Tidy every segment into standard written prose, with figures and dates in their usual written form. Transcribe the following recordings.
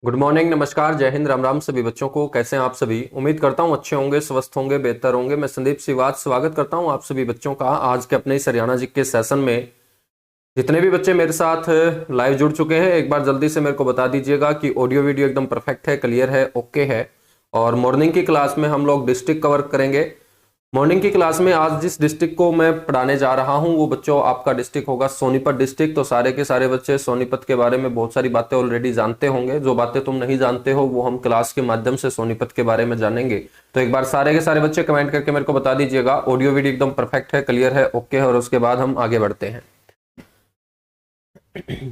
Good morning, नमस्कार, जय हिंद, राम राम सभी बच्चों को। कैसे हैं आप सभी? उम्मीद करता हूं अच्छे होंगे, स्वस्थ होंगे, बेहतर होंगे। मैं संदीप सिवाच स्वागत करता हूं आप सभी बच्चों का आज के अपने इस हरियाणा जी के सेशन में। जितने भी बच्चे मेरे साथ लाइव जुड़ चुके हैं, एक बार जल्दी से मेरे को बता दीजिएगा कि ऑडियो वीडियो एकदम परफेक्ट है, क्लियर है, ओके है। और मॉर्निंग की क्लास में हम लोग डिस्ट्रिक्ट कवर करेंगे। मॉर्निंग की क्लास में आज जिस डिस्ट्रिक्ट को मैं पढ़ाने जा रहा हूं वो बच्चों आपका डिस्ट्रिक्ट होगा सोनीपत डिस्ट्रिक्ट। तो सारे के सारे बच्चे सोनीपत के बारे में बहुत सारी बातें ऑलरेडी जानते होंगे। जो बातें तुम नहीं जानते हो वो हम क्लास के माध्यम से सोनीपत के बारे में जानेंगे। तो एक बार सारे के सारे बच्चे कमेंट करके मेरे को बता दीजिएगा ऑडियो वीडियो एकदम परफेक्ट है, क्लियर है, ओके है। और उसके बाद हम आगे बढ़ते हैं।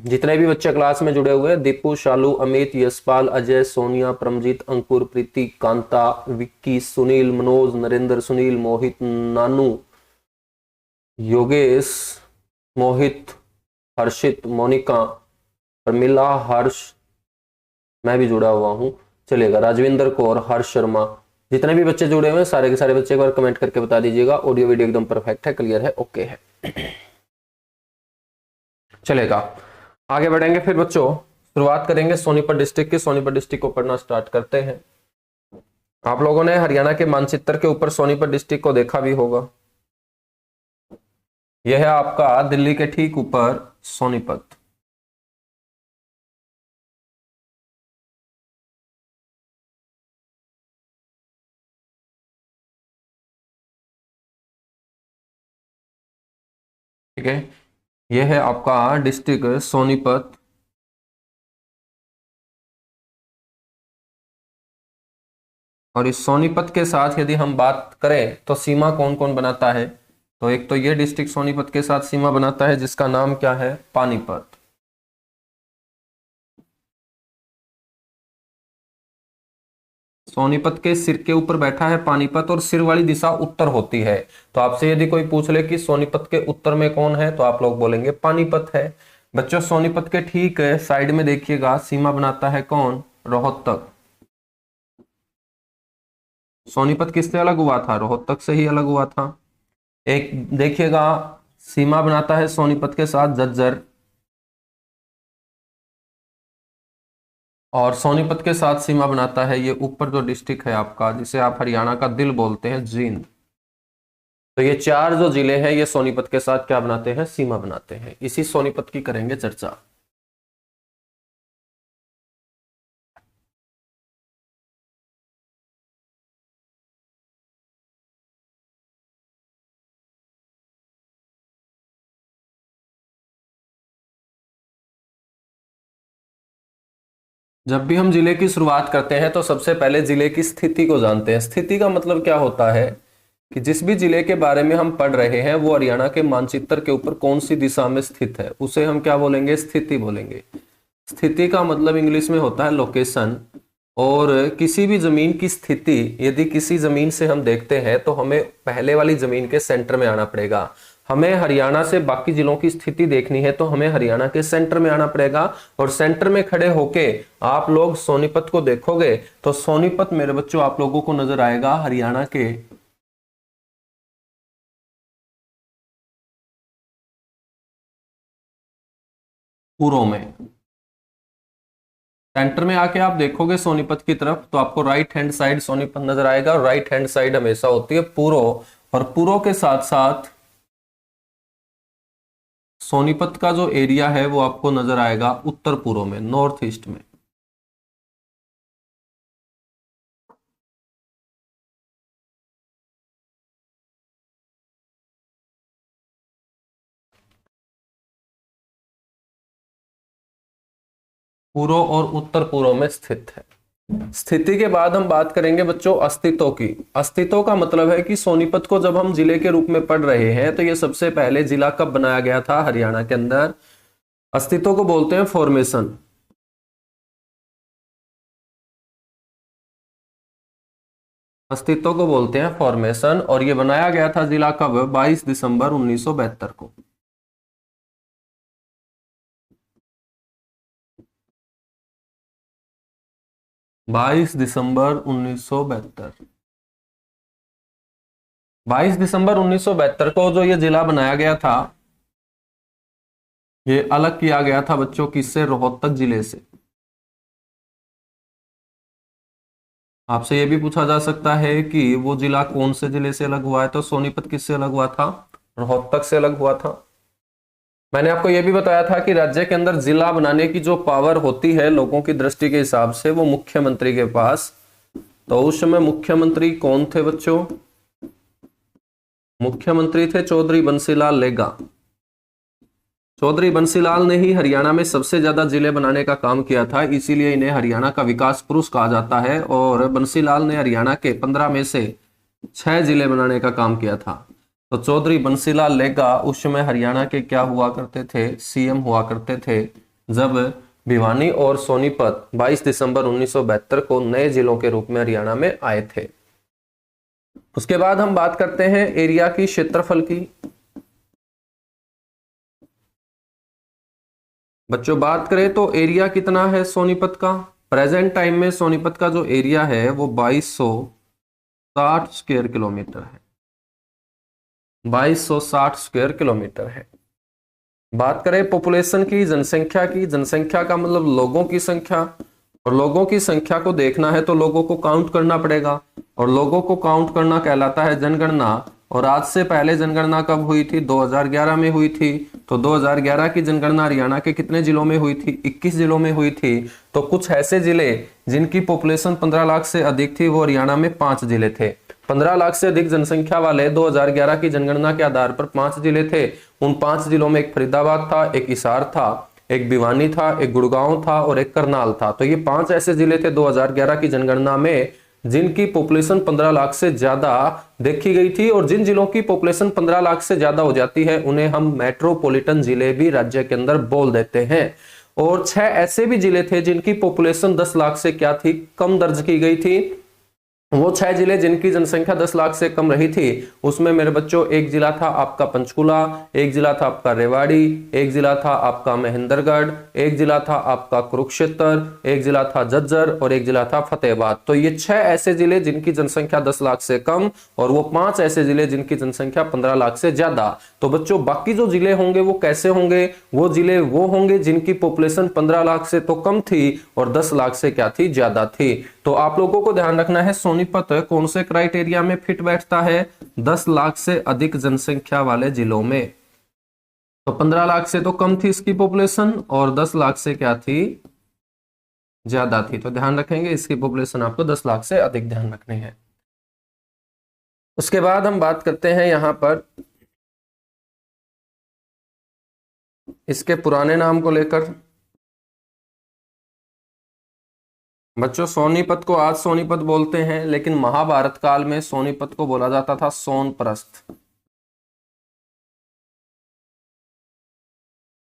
जितने भी बच्चे क्लास में जुड़े हुए हैं, दीपू, शालू, अमित, यशपाल, अजय, सोनिया, प्रमजीत, अंकुर, प्रीति, कांता, विक्की, सुनील, मनोज, नरेंद्र, सुनील, मोहित, नानू, योगेश, मोहित, हर्षित, मोनिका, प्रमिला, हर्ष, मैं भी जुड़ा हुआ हूं, चलेगा, राजविंदर कौर, हर्ष शर्मा। जितने भी बच्चे जुड़े हुए हैं सारे के सारे बच्चे एक बार कमेंट करके बता दीजिएगा ऑडियो वीडियो एकदम परफेक्ट है, क्लियर है, ओके है। चलेगा, आगे बढ़ेंगे। फिर बच्चों शुरुआत करेंगे सोनीपत डिस्ट्रिक्ट की। सोनीपत डिस्ट्रिक्ट को पढ़ना स्टार्ट करते हैं। आप लोगों ने हरियाणा के मानचित्र के ऊपर सोनीपत डिस्ट्रिक्ट को देखा भी होगा। यह है आपका दिल्ली के ठीक ऊपर सोनीपत। ठीक है, यह है आपका डिस्ट्रिक्ट सोनीपत। और इस सोनीपत के साथ यदि हम बात करें तो सीमा कौन कौन बनाता है, तो एक तो ये डिस्ट्रिक्ट सोनीपत के साथ सीमा बनाता है जिसका नाम क्या है, पानीपत। सोनीपत के सिर के ऊपर बैठा है पानीपत और सिर वाली दिशा उत्तर होती है। तो आपसे यदि कोई पूछ ले कि सोनीपत के उत्तर में कौन है तो आप लोग बोलेंगे पानीपत है। बच्चों सोनीपत के ठीक साइड में देखिएगा सीमा बनाता है कौन, रोहतक। सोनीपत किससे अलग हुआ था, रोहतक से ही अलग हुआ था। एक देखिएगा सीमा बनाता है सोनीपत के साथ झज्जर। और सोनीपत के साथ सीमा बनाता है ये ऊपर जो डिस्ट्रिक्ट है आपका, जिसे आप हरियाणा का दिल बोलते हैं, जींद। तो ये चार जो जिले हैं ये सोनीपत के साथ क्या बनाते हैं, सीमा बनाते हैं। इसी सोनीपत की करेंगे चर्चा। जब भी हम जिले की शुरुआत करते हैं तो सबसे पहले जिले की स्थिति को जानते हैं। स्थिति का मतलब क्या होता है कि जिस भी जिले के बारे में हम पढ़ रहे हैं वो हरियाणा के मानचित्र के ऊपर कौन सी दिशा में स्थित है, उसे हम क्या बोलेंगे, स्थिति बोलेंगे। स्थिति का मतलब इंग्लिश में होता है लोकेशन। और किसी भी जमीन की स्थिति यदि किसी जमीन से हम देखते हैं तो हमें पहले वाली जमीन के सेंटर में आना पड़ेगा। हमें हरियाणा से बाकी जिलों की स्थिति देखनी है तो हमें हरियाणा के सेंटर में आना पड़ेगा। और सेंटर में खड़े होके आप लोग सोनीपत को देखोगे तो सोनीपत मेरे बच्चों आप लोगों को नजर आएगा हरियाणा के पूर्व में। सेंटर में आके आप देखोगे सोनीपत की तरफ तो आपको राइट हैंड साइड सोनीपत नजर आएगा। और राइट हैंड साइड हमेशा होती है पूर्व। और पूर्व के साथ साथ सोनीपत का जो एरिया है वो आपको नजर आएगा उत्तर पूर्व में, नॉर्थ ईस्ट में। पूर्व और उत्तर पूर्व में स्थित है। स्थिति के बाद हम बात करेंगे बच्चों अस्तित्व की। अस्तित्व का मतलब है कि सोनीपत को जब हम जिले के रूप में पढ़ रहे हैं तो ये सबसे पहले जिला कब बनाया गया था हरियाणा के अंदर। अस्तित्व को बोलते हैं फॉर्मेशन। अस्तित्व को बोलते हैं फॉर्मेशन। और ये बनाया गया था जिला कब, 22 दिसंबर 1972 को। 22 दिसंबर 1972। 22 दिसंबर 1972 को जो ये जिला बनाया गया था ये अलग किया गया था बच्चों किससे, रोहतक जिले से। आपसे यह भी पूछा जा सकता है कि वो जिला कौन से जिले से अलग हुआ है, तो सोनीपत किससे अलग हुआ था? रोहतक से अलग हुआ था। मैंने आपको यह भी बताया था कि राज्य के अंदर जिला बनाने की जो पावर होती है लोगों की दृष्टि के हिसाब से, वो मुख्यमंत्री के पास। तो उस समय मुख्यमंत्री कौन थे बच्चों? मुख्यमंत्री थे चौधरी बंसीलाल लेगा। चौधरी बंसीलाल ने ही हरियाणा में सबसे ज्यादा जिले बनाने का काम किया था, इसीलिए इन्हें हरियाणा का विकास पुरुष कहा जाता है। और बंसीलाल ने हरियाणा के 15 में से 6 जिले बनाने का काम किया था। तो चौधरी बंसीलाल लेगा उस समय हरियाणा के क्या हुआ करते थे? सीएम हुआ करते थे, जब भिवानी और सोनीपत 22 दिसंबर 1972 को नए जिलों के रूप में हरियाणा में आए थे। उसके बाद हम बात करते हैं एरिया की, क्षेत्रफल की। बच्चों बात करें तो एरिया कितना है सोनीपत का? प्रेजेंट टाइम में सोनीपत का जो एरिया है वो 2260 स्क्वायर किलोमीटर है। 2260 स्क्वायर किलोमीटर है। बात करें पॉपुलेशन की, जनसंख्या की, जनसंख्या का मतलब लोगों की संख्या, और लोगों की संख्या को देखना है तो लोगों को काउंट करना पड़ेगा, और लोगों को काउंट करना कहलाता है जनगणना। और आज से पहले जनगणना कब हुई थी? 2011 में हुई थी। तो 2011 की जनगणना हरियाणा के कितने जिलों में हुई थी? 21 जिलों में हुई थी। तो कुछ ऐसे जिले जिनकी पॉपुलेशन 15 लाख से अधिक थी, वो हरियाणा में 5 जिले थे। 15 लाख से अधिक जनसंख्या वाले 2011 की जनगणना के आधार पर 5 जिले थे। उन 5 जिलों में एक फरीदाबाद था, एक हिसार था, एक भिवानी था, एक गुड़गांव था और एक करनाल था। तो ये 5 ऐसे जिले थे 2011 की जनगणना में जिनकी पॉपुलेशन 15 लाख से ज्यादा देखी गई थी। और जिन जिलों की पॉपुलेशन 15 लाख से ज्यादा हो जाती है उन्हें हम मेट्रोपॉलिटन जिले भी राज्य के अंदर बोल देते हैं। और 6 ऐसे भी जिले थे जिनकी पॉपुलेशन 10 लाख से क्या थी? कम दर्ज की गई थी। वो 6 जिले जिनकी जनसंख्या 10 लाख से कम रही थी, उसमें मेरे बच्चों एक जिला था आपका पंचकुला, एक जिला था आपका रेवाड़ी, एक जिला था आपका महेंद्रगढ़, एक जिला था आपका कुरुक्षेत्र, एक जिला था झज्जर और एक जिला था फतेहाबाद। तो ये 6 ऐसे जिले जिनकी जनसंख्या 10 लाख से कम, और वो 5 ऐसे जिले जिनकी जनसंख्या 15 लाख से ज्यादा। तो बच्चों बाकी जो जिले होंगे वो कैसे होंगे? वो जिले वो होंगे जिनकी पॉपुलेशन 15 लाख से तो कम थी और 10 लाख से क्या थी? ज्यादा थी। तो आप लोगों को ध्यान रखना है सोनीपत कौन से क्राइटेरिया में फिट बैठता है? 10 लाख से अधिक जनसंख्या वाले जिलों में। तो 15 लाख से तो कम थी इसकी पॉपुलेशन और 10 लाख से क्या थी? ज्यादा थी। तो ध्यान रखेंगे इसकी पॉपुलेशन आपको 10 लाख से अधिक ध्यान रखनी है। उसके बाद हम बात करते हैं यहां पर इसके पुराने नाम को लेकर। बच्चों सोनीपत को आज सोनीपत बोलते हैं, लेकिन महाभारत काल में सोनीपत को बोला जाता था सोनप्रस्थ।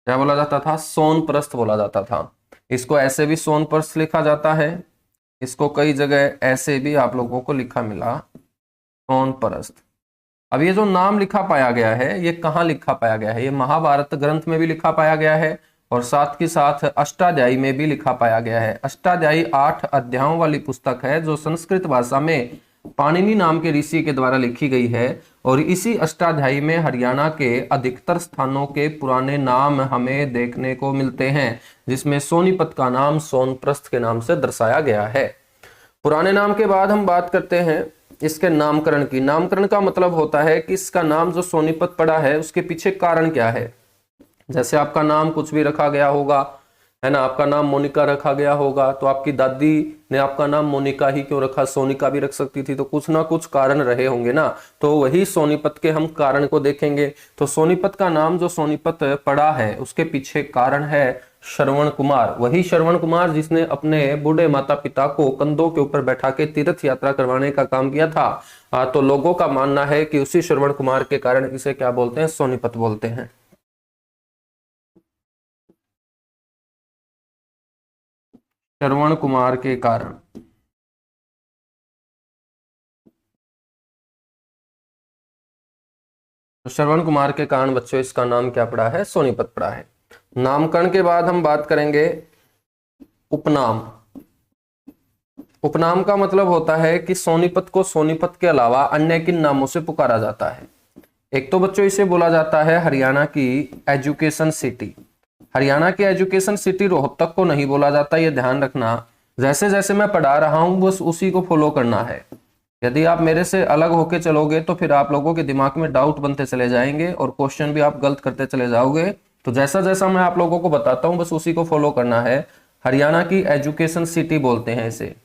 क्या बोला जाता था? सोनप्रस्थ बोला जाता था। इसको ऐसे भी सोनप्रस्थ लिखा जाता है, इसको कई जगह ऐसे भी आप लोगों को लिखा मिला सोनप्रस्थ। अब ये जो नाम लिखा पाया गया है ये कहाँ लिखा पाया गया है? ये महाभारत ग्रंथ में भी लिखा पाया गया है और साथ ही साथ अष्टाध्यायी में भी लिखा पाया गया है। अष्टाध्यायी 8 अध्यायों वाली पुस्तक है जो संस्कृत भाषा में पाणिनि नाम के ऋषि के द्वारा लिखी गई है। और इसी अष्टाध्यायी में हरियाणा के अधिकतर स्थानों के पुराने नाम हमें देखने को मिलते हैं, जिसमें सोनीपत का नाम सोनप्रस्थ के नाम से दर्शाया गया है। पुराने नाम के बाद हम बात करते हैं इसके नामकरण की। नामकरण का मतलब होता है कि इसका नाम जो सोनीपत पड़ा है उसके पीछे कारण क्या है। जैसे आपका नाम कुछ भी रखा गया होगा, है ना, आपका नाम मोनिका रखा गया होगा, तो आपकी दादी ने आपका नाम मोनिका ही क्यों रखा? सोनिका भी रख सकती थी। तो कुछ ना कुछ कारण रहे होंगे ना। तो वही सोनीपत के हम कारण को देखेंगे। तो सोनीपत का नाम जो सोनीपत पड़ा है उसके पीछे कारण है श्रवण कुमार। वही श्रवण कुमार जिसने अपने बूढ़े माता पिता को कंधों के ऊपर बैठा के तीर्थ यात्रा करवाने का काम किया था। तो लोगों का मानना है कि उसी श्रवण कुमार के कारण इसे क्या बोलते हैं? सोनीपत बोलते हैं। श्रवण कुमार के कारण। तो श्रवण कुमार के कारण बच्चों इसका नाम क्या पड़ा है? सोनीपत पड़ा है। नामकरण के बाद हम बात करेंगे उपनाम। उपनाम का मतलब होता है कि सोनीपत को सोनीपत के अलावा अन्य किन नामों से पुकारा जाता है। एक तो बच्चों इसे बोला जाता है हरियाणा की एजुकेशन सिटी। हरियाणा की एजुकेशन सिटी रोहतक को नहीं बोला जाता, ये ध्यान रखना। जैसे जैसे मैं पढ़ा रहा हूं बस उसी को फॉलो करना है। यदि आप मेरे से अलग होके चलोगे तो फिर आप लोगों के दिमाग में डाउट बनते चले जाएंगे और क्वेश्चन भी आप गलत करते चले जाओगे। तो जैसा जैसा मैं आप लोगों को बताता हूं बस उसी को फॉलो करना है। हरियाणा की एजुकेशन सिटी बोलते हैं इसे।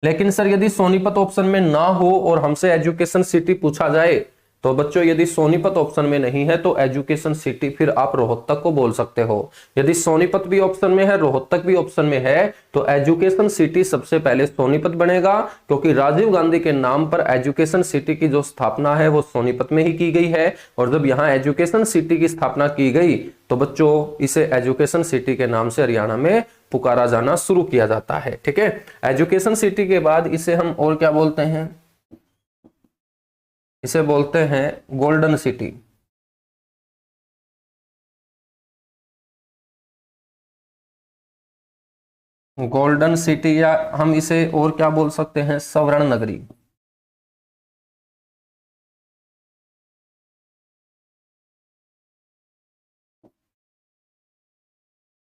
लेकिन सर यदि सोनीपत ऑप्शन में ना हो और हमसे एजुकेशन सिटी पूछा जाए, तो बच्चों यदि सोनीपत ऑप्शन में नहीं है तो एजुकेशन सिटी फिर आप रोहतक को बोल सकते हो। यदि सोनीपत भी ऑप्शन में है, रोहतक भी ऑप्शन में है, तो एजुकेशन सिटी सबसे पहले सोनीपत बनेगा, क्योंकि राजीव गांधी के नाम पर एजुकेशन सिटी की जो स्थापना है वो सोनीपत में ही की गई है। और जब यहाँ एजुकेशन सिटी की स्थापना की गई तो बच्चों इसे एजुकेशन सिटी के नाम से हरियाणा में पुकारा जाना शुरू किया जाता है। ठीक है, एजुकेशन सिटी के बाद इसे हम और क्या बोलते हैं, इसे बोलते हैं गोल्डन सिटी। गोल्डन सिटी, या हम इसे और क्या बोल सकते हैं, स्वर्ण नगरी।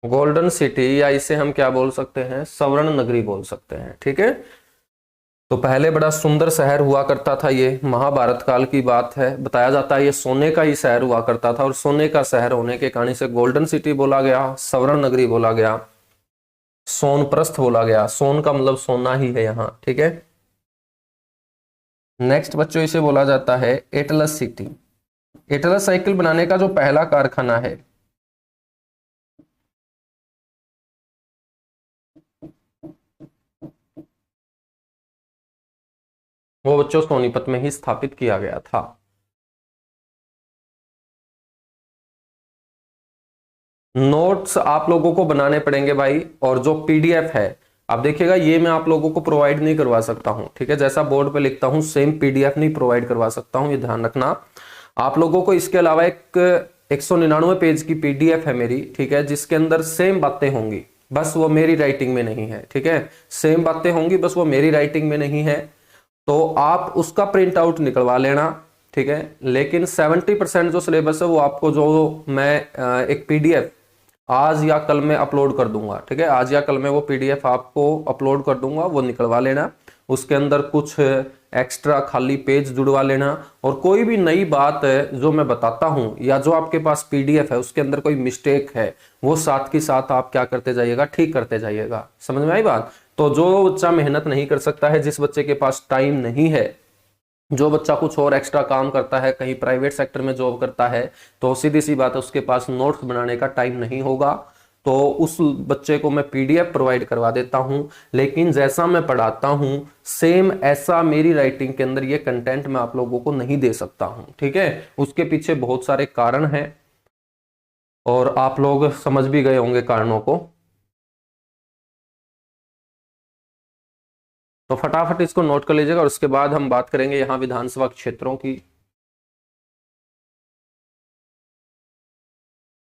गोल्डन सिटी, या इसे हम क्या बोल सकते हैं, स्वर्ण नगरी बोल सकते हैं। ठीक है, तो पहले बड़ा सुंदर शहर हुआ करता था, ये महाभारत काल की बात है। बताया जाता है ये सोने का ही शहर हुआ करता था और सोने का शहर होने के कारण इसे गोल्डन सिटी बोला गया, स्वर्ण नगरी बोला गया, सोनप्रस्थ बोला गया। सोन का मतलब सोना ही है यहाँ। ठीक है, नेक्स्ट बच्चों इसे बोला जाता है एटलस सिटी। एटलस साइकिल बनाने का जो पहला कारखाना है वो बच्चों सोनीपत में ही स्थापित किया गया था। नोट्स आप लोगों को बनाने पड़ेंगे भाई, और जो पीडीएफ है आप देखिएगा ये मैं आप लोगों को प्रोवाइड नहीं करवा सकता हूं। ठीक है, जैसा बोर्ड पे लिखता हूं सेम पीडीएफ नहीं प्रोवाइड करवा सकता हूं, ये ध्यान रखना। आप लोगों को इसके अलावा एक 199 पेज की पीडीएफ है मेरी, ठीक है, जिसके अंदर सेम बातें होंगी, बस वो मेरी राइटिंग में नहीं है। ठीक है, सेम बातें होंगी बस वो मेरी राइटिंग में नहीं है, तो आप उसका प्रिंट आउट निकलवा लेना। ठीक है, लेकिन 70% जो सिलेबस है वो आपको, जो मैं एक पीडीएफ आज या कल में अपलोड कर दूंगा। ठीक है, आज या कल में वो पीडीएफ आपको अपलोड कर दूंगा, वो निकलवा लेना। उसके अंदर कुछ एक्स्ट्रा खाली पेज जुड़वा लेना, और कोई भी नई बात है जो मैं बताता हूं या जो आपके पास पीडीएफ है उसके अंदर कोई मिस्टेक है वो साथ के साथ आप क्या करते जाइएगा, ठीक करते जाइएगा। समझ में आई बात? तो जो बच्चा मेहनत नहीं कर सकता है, जिस बच्चे के पास टाइम नहीं है, जो बच्चा कुछ और एक्स्ट्रा काम करता है, कहीं प्राइवेट सेक्टर में जॉब करता है, तो सीधी सी बात है उसके पास नोट्स बनाने का टाइम नहीं होगा, तो उस बच्चे को मैं पीडीएफ प्रोवाइड करवा देता हूं। लेकिन जैसा मैं पढ़ाता हूं सेम ऐसा मेरी राइटिंग के अंदर ये कंटेंट मैं आप लोगों को नहीं दे सकता हूं। ठीक है, उसके पीछे बहुत सारे कारण हैं और आप लोग समझ भी गए होंगे कारणों को। तो फटाफट इसको नोट कर लीजिएगा और उसके बाद हम बात करेंगे यहां विधानसभा क्षेत्रों की।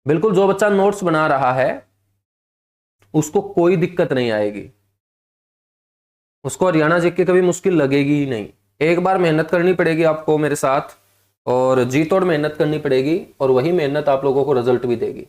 बिल्कुल, जो बच्चा नोट्स बना रहा है उसको कोई दिक्कत नहीं आएगी, उसको हरियाणा जीके कभी मुश्किल लगेगी ही नहीं। एक बार मेहनत करनी पड़ेगी आपको मेरे साथ, और जी तोड़ मेहनत करनी पड़ेगी, और वही मेहनत आप लोगों को रिजल्ट भी देगी।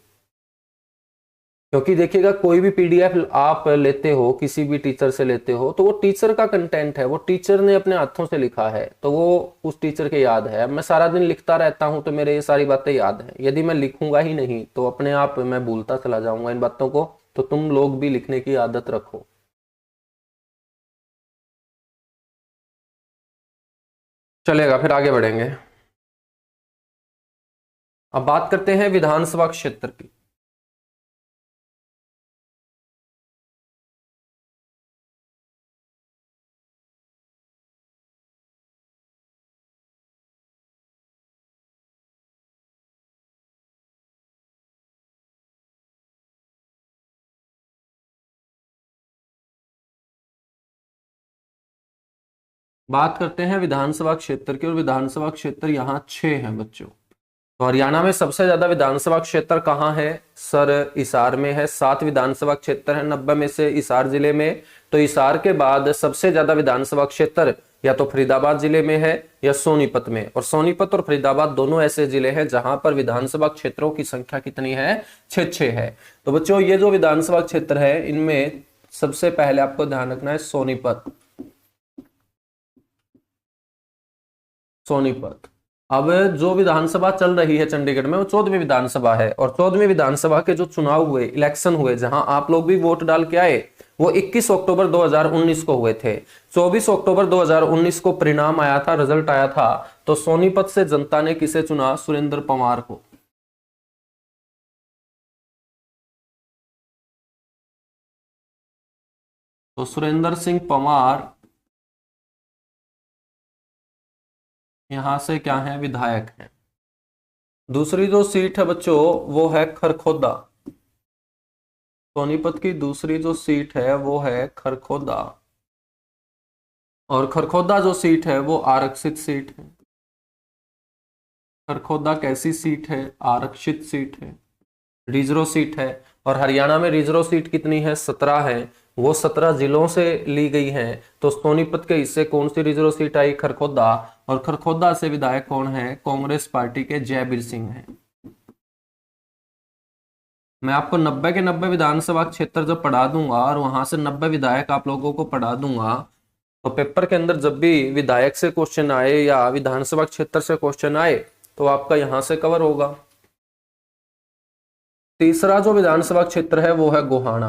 क्योंकि देखिएगा कोई भी पीडीएफ आप लेते हो, किसी भी टीचर से लेते हो, तो वो टीचर का कंटेंट है, वो टीचर ने अपने हाथों से लिखा है, तो वो उस टीचर के याद है। अब मैं सारा दिन लिखता रहता हूं तो मेरे ये सारी बातें याद हैं, यदि मैं लिखूंगा ही नहीं तो अपने आप मैं भूलता चला जाऊंगा इन बातों को। तो तुम लोग भी लिखने की आदत रखो। चलेगा, फिर आगे बढ़ेंगे। अब बात करते हैं विधानसभा क्षेत्र की। बात करते हैं विधानसभा क्षेत्र की, और विधानसभा क्षेत्र यहाँ 6 हैं बच्चों। तो हरियाणा में सबसे ज्यादा विधानसभा क्षेत्र कहाँ है सर? हिसार में है। 7 विधानसभा क्षेत्र है, 90 में से हिसार जिले में। तो हिसार के बाद सबसे ज्यादा विधानसभा क्षेत्र या तो फरीदाबाद जिले में है या सोनीपत में। और सोनीपत और फरीदाबाद दोनों ऐसे जिले हैं जहां पर विधानसभा क्षेत्रों की संख्या कितनी है? 6 है। तो बच्चों ये जो विधानसभा क्षेत्र है इनमें सबसे पहले आपको ध्यान रखना है सोनीपत। सोनीपत। अब जो विधानसभा चल रही है चंडीगढ़ में वो 14वीं विधानसभा है, और 14वीं विधानसभा के जो चुनाव हुए, इलेक्शन हुए, जहां आप लोग भी वोट डाल के आए, वो 21 अक्टूबर 2019 को हुए थे। 24 अक्टूबर 2019 को परिणाम आया था, रिजल्ट आया था। तो सोनीपत से जनता ने किसे चुना? सुरेंद्र पंवार को। तो सुरेंद्र सिंह पंवार यहां से क्या है? विधायक है। दूसरी जो सीट है बच्चों वो है खरखोदा। सोनीपत की दूसरी जो सीट है वो है खरखोदा, और खरखोदा जो सीट है वो आरक्षित सीट है। खरखोदा कैसी सीट है? आरक्षित सीट है, रिजर्व सीट है। और हरियाणा में रिजर्व सीट कितनी है? 17 है। वो 17 जिलों से ली गई है। तो सोनीपत के हिस्से कौन सी रिजर्व सीट आई? खरखोदा। और खरखोदा से विधायक कौन है? कांग्रेस पार्टी के जयवीर सिंह हैं। मैं आपको 90 के 90 विधानसभा क्षेत्र जब पढ़ा दूंगा और वहां से 90 विधायक आप लोगों को पढ़ा दूंगा, तो पेपर के अंदर जब भी विधायक से क्वेश्चन आए या विधानसभा क्षेत्र से क्वेश्चन आए तो आपका यहां से कवर होगा। तीसरा जो विधानसभा क्षेत्र है वो है गोहाना।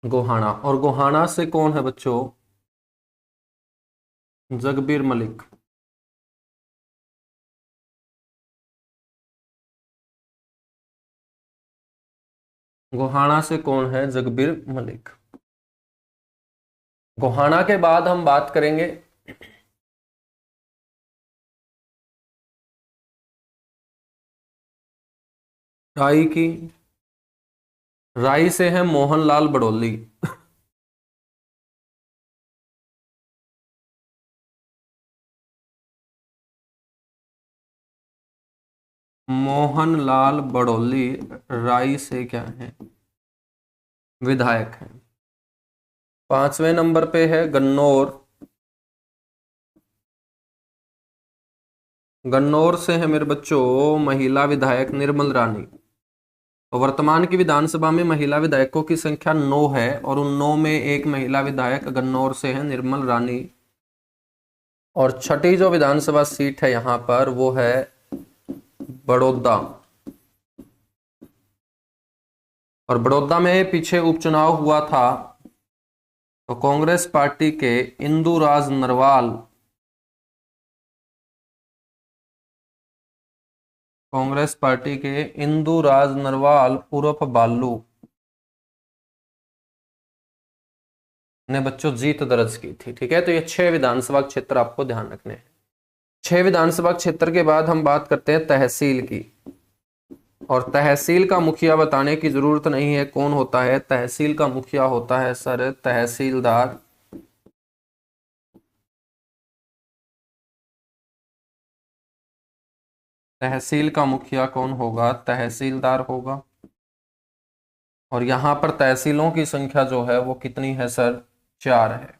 गोहाना, और गोहाना से कौन है बच्चों? जगबीर मलिक। गोहाना से कौन है? जगबीर मलिक। गोहाना के बाद हम बात करेंगे राई की। राई से है मोहनलाल बड़ोली। मोहनलाल बड़ोली राई से क्या है? विधायक है। पांचवें नंबर पे है गन्नौर। गन्नौर से है मेरे बच्चों महिला विधायक निर्मल रानी। तो वर्तमान की विधानसभा में महिला विधायकों की संख्या 9 है, और उन 9 में एक महिला विधायक गन्नौर से है निर्मल रानी। और छठी जो विधानसभा सीट है यहां पर वो है बड़ौदा। और बड़ौदा में पीछे उपचुनाव हुआ था, तो कांग्रेस पार्टी के इंदुराज नरवाल, कांग्रेस पार्टी के इंदुराज नरवाल उर्फ बालू ने बच्चों जीत दर्ज की थी। ठीक है, तो ये 6 विधानसभा क्षेत्र आपको ध्यान रखने हैं। 6 विधानसभा क्षेत्र के बाद हम बात करते हैं तहसील की। और तहसील का मुखिया बताने की जरूरत नहीं है, कौन होता है तहसील का मुखिया? होता है सर तहसीलदार। तहसील का मुखिया कौन होगा? तहसीलदार होगा। और यहां पर तहसीलों की संख्या जो है वो कितनी है सर? 4 है।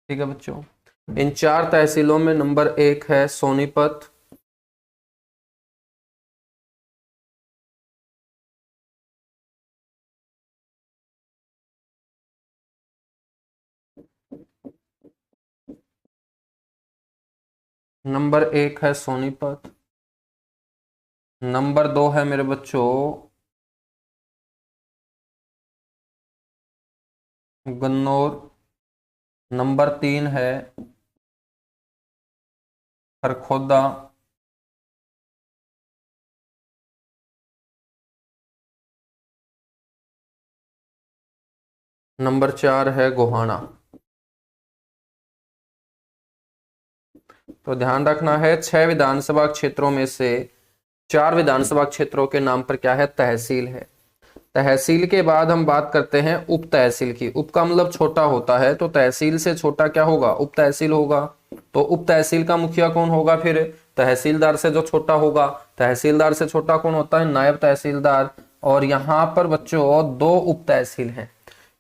ठीक है बच्चों, इन 4 तहसीलों में नंबर 1 है सोनीपत। नंबर 1 है सोनीपत। नंबर 2 है मेरे बच्चों गन्नौर। नंबर 3 है खरखोदा। नंबर 4 है गोहाना। तो ध्यान रखना है 6 विधानसभा क्षेत्रों में से 4 विधानसभा क्षेत्रों के नाम पर क्या है? तहसील है। तहसील के बाद हम बात करते हैं उप तहसील की। उप का मतलब छोटा होता है, तो तहसील से छोटा क्या होगा? उप तहसील होगा। तो उप तहसील का मुखिया कौन होगा? फिर तहसीलदार से जो छोटा होगा। तहसीलदार से छोटा कौन होता है? नायब तहसीलदार। और यहाँ पर बच्चों 2 उप तहसील हैं।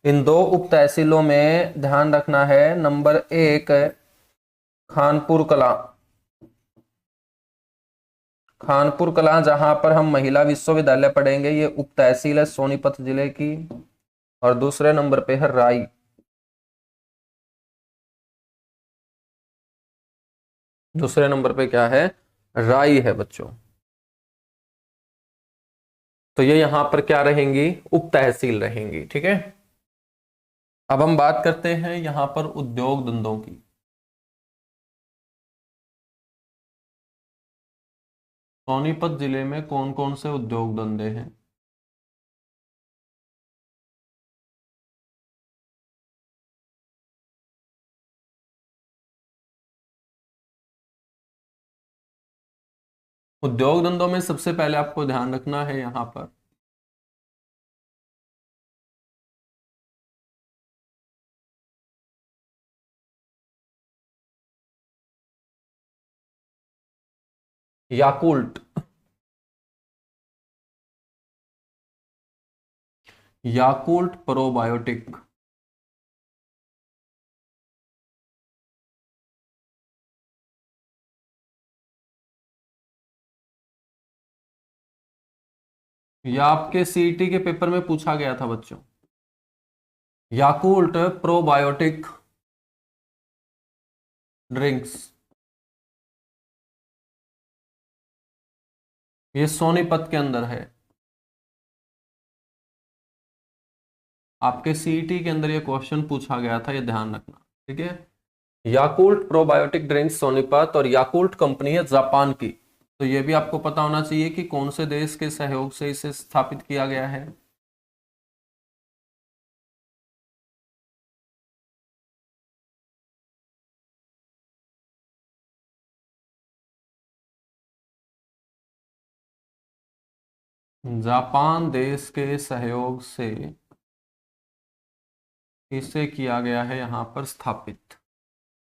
इन 2 उप तहसीलों में ध्यान रखना है, नंबर 1 खानपुर कला। खानपुर कलां जहां पर हम महिला विश्वविद्यालय पढ़ेंगे, ये उप तहसील है सोनीपत जिले की। और दूसरे नंबर पे है राई। दूसरे नंबर पे क्या है? राई है बच्चों। तो ये यहां पर क्या रहेंगी? उप तहसील रहेंगी, ठीक है। अब हम बात करते हैं यहां पर उद्योग धंधों की। सोनीपत जिले में कौन कौन से उद्योग धंधे हैं? उद्योग धंधों में सबसे पहले आपको ध्यान रखना है यहां पर याकुल्ट। Yakult probiotic. यह आपके सीईटी के पेपर में पूछा गया था बच्चों। याकुल्ट प्रोबायोटिक ड्रिंक्स, ये सोनीपत के अंदर है। आपके सीईटी के अंदर ये क्वेश्चन पूछा गया था, ये ध्यान रखना, ठीक है। याकुल्ट प्रोबायोटिक ड्रिंक्स सोनीपत, और याकुल्ट कंपनी है जापान की। तो ये भी आपको पता होना चाहिए कि कौन से देश के सहयोग से इसे स्थापित किया गया है। जापान देश के सहयोग से इसे किया गया है यहां पर स्थापित।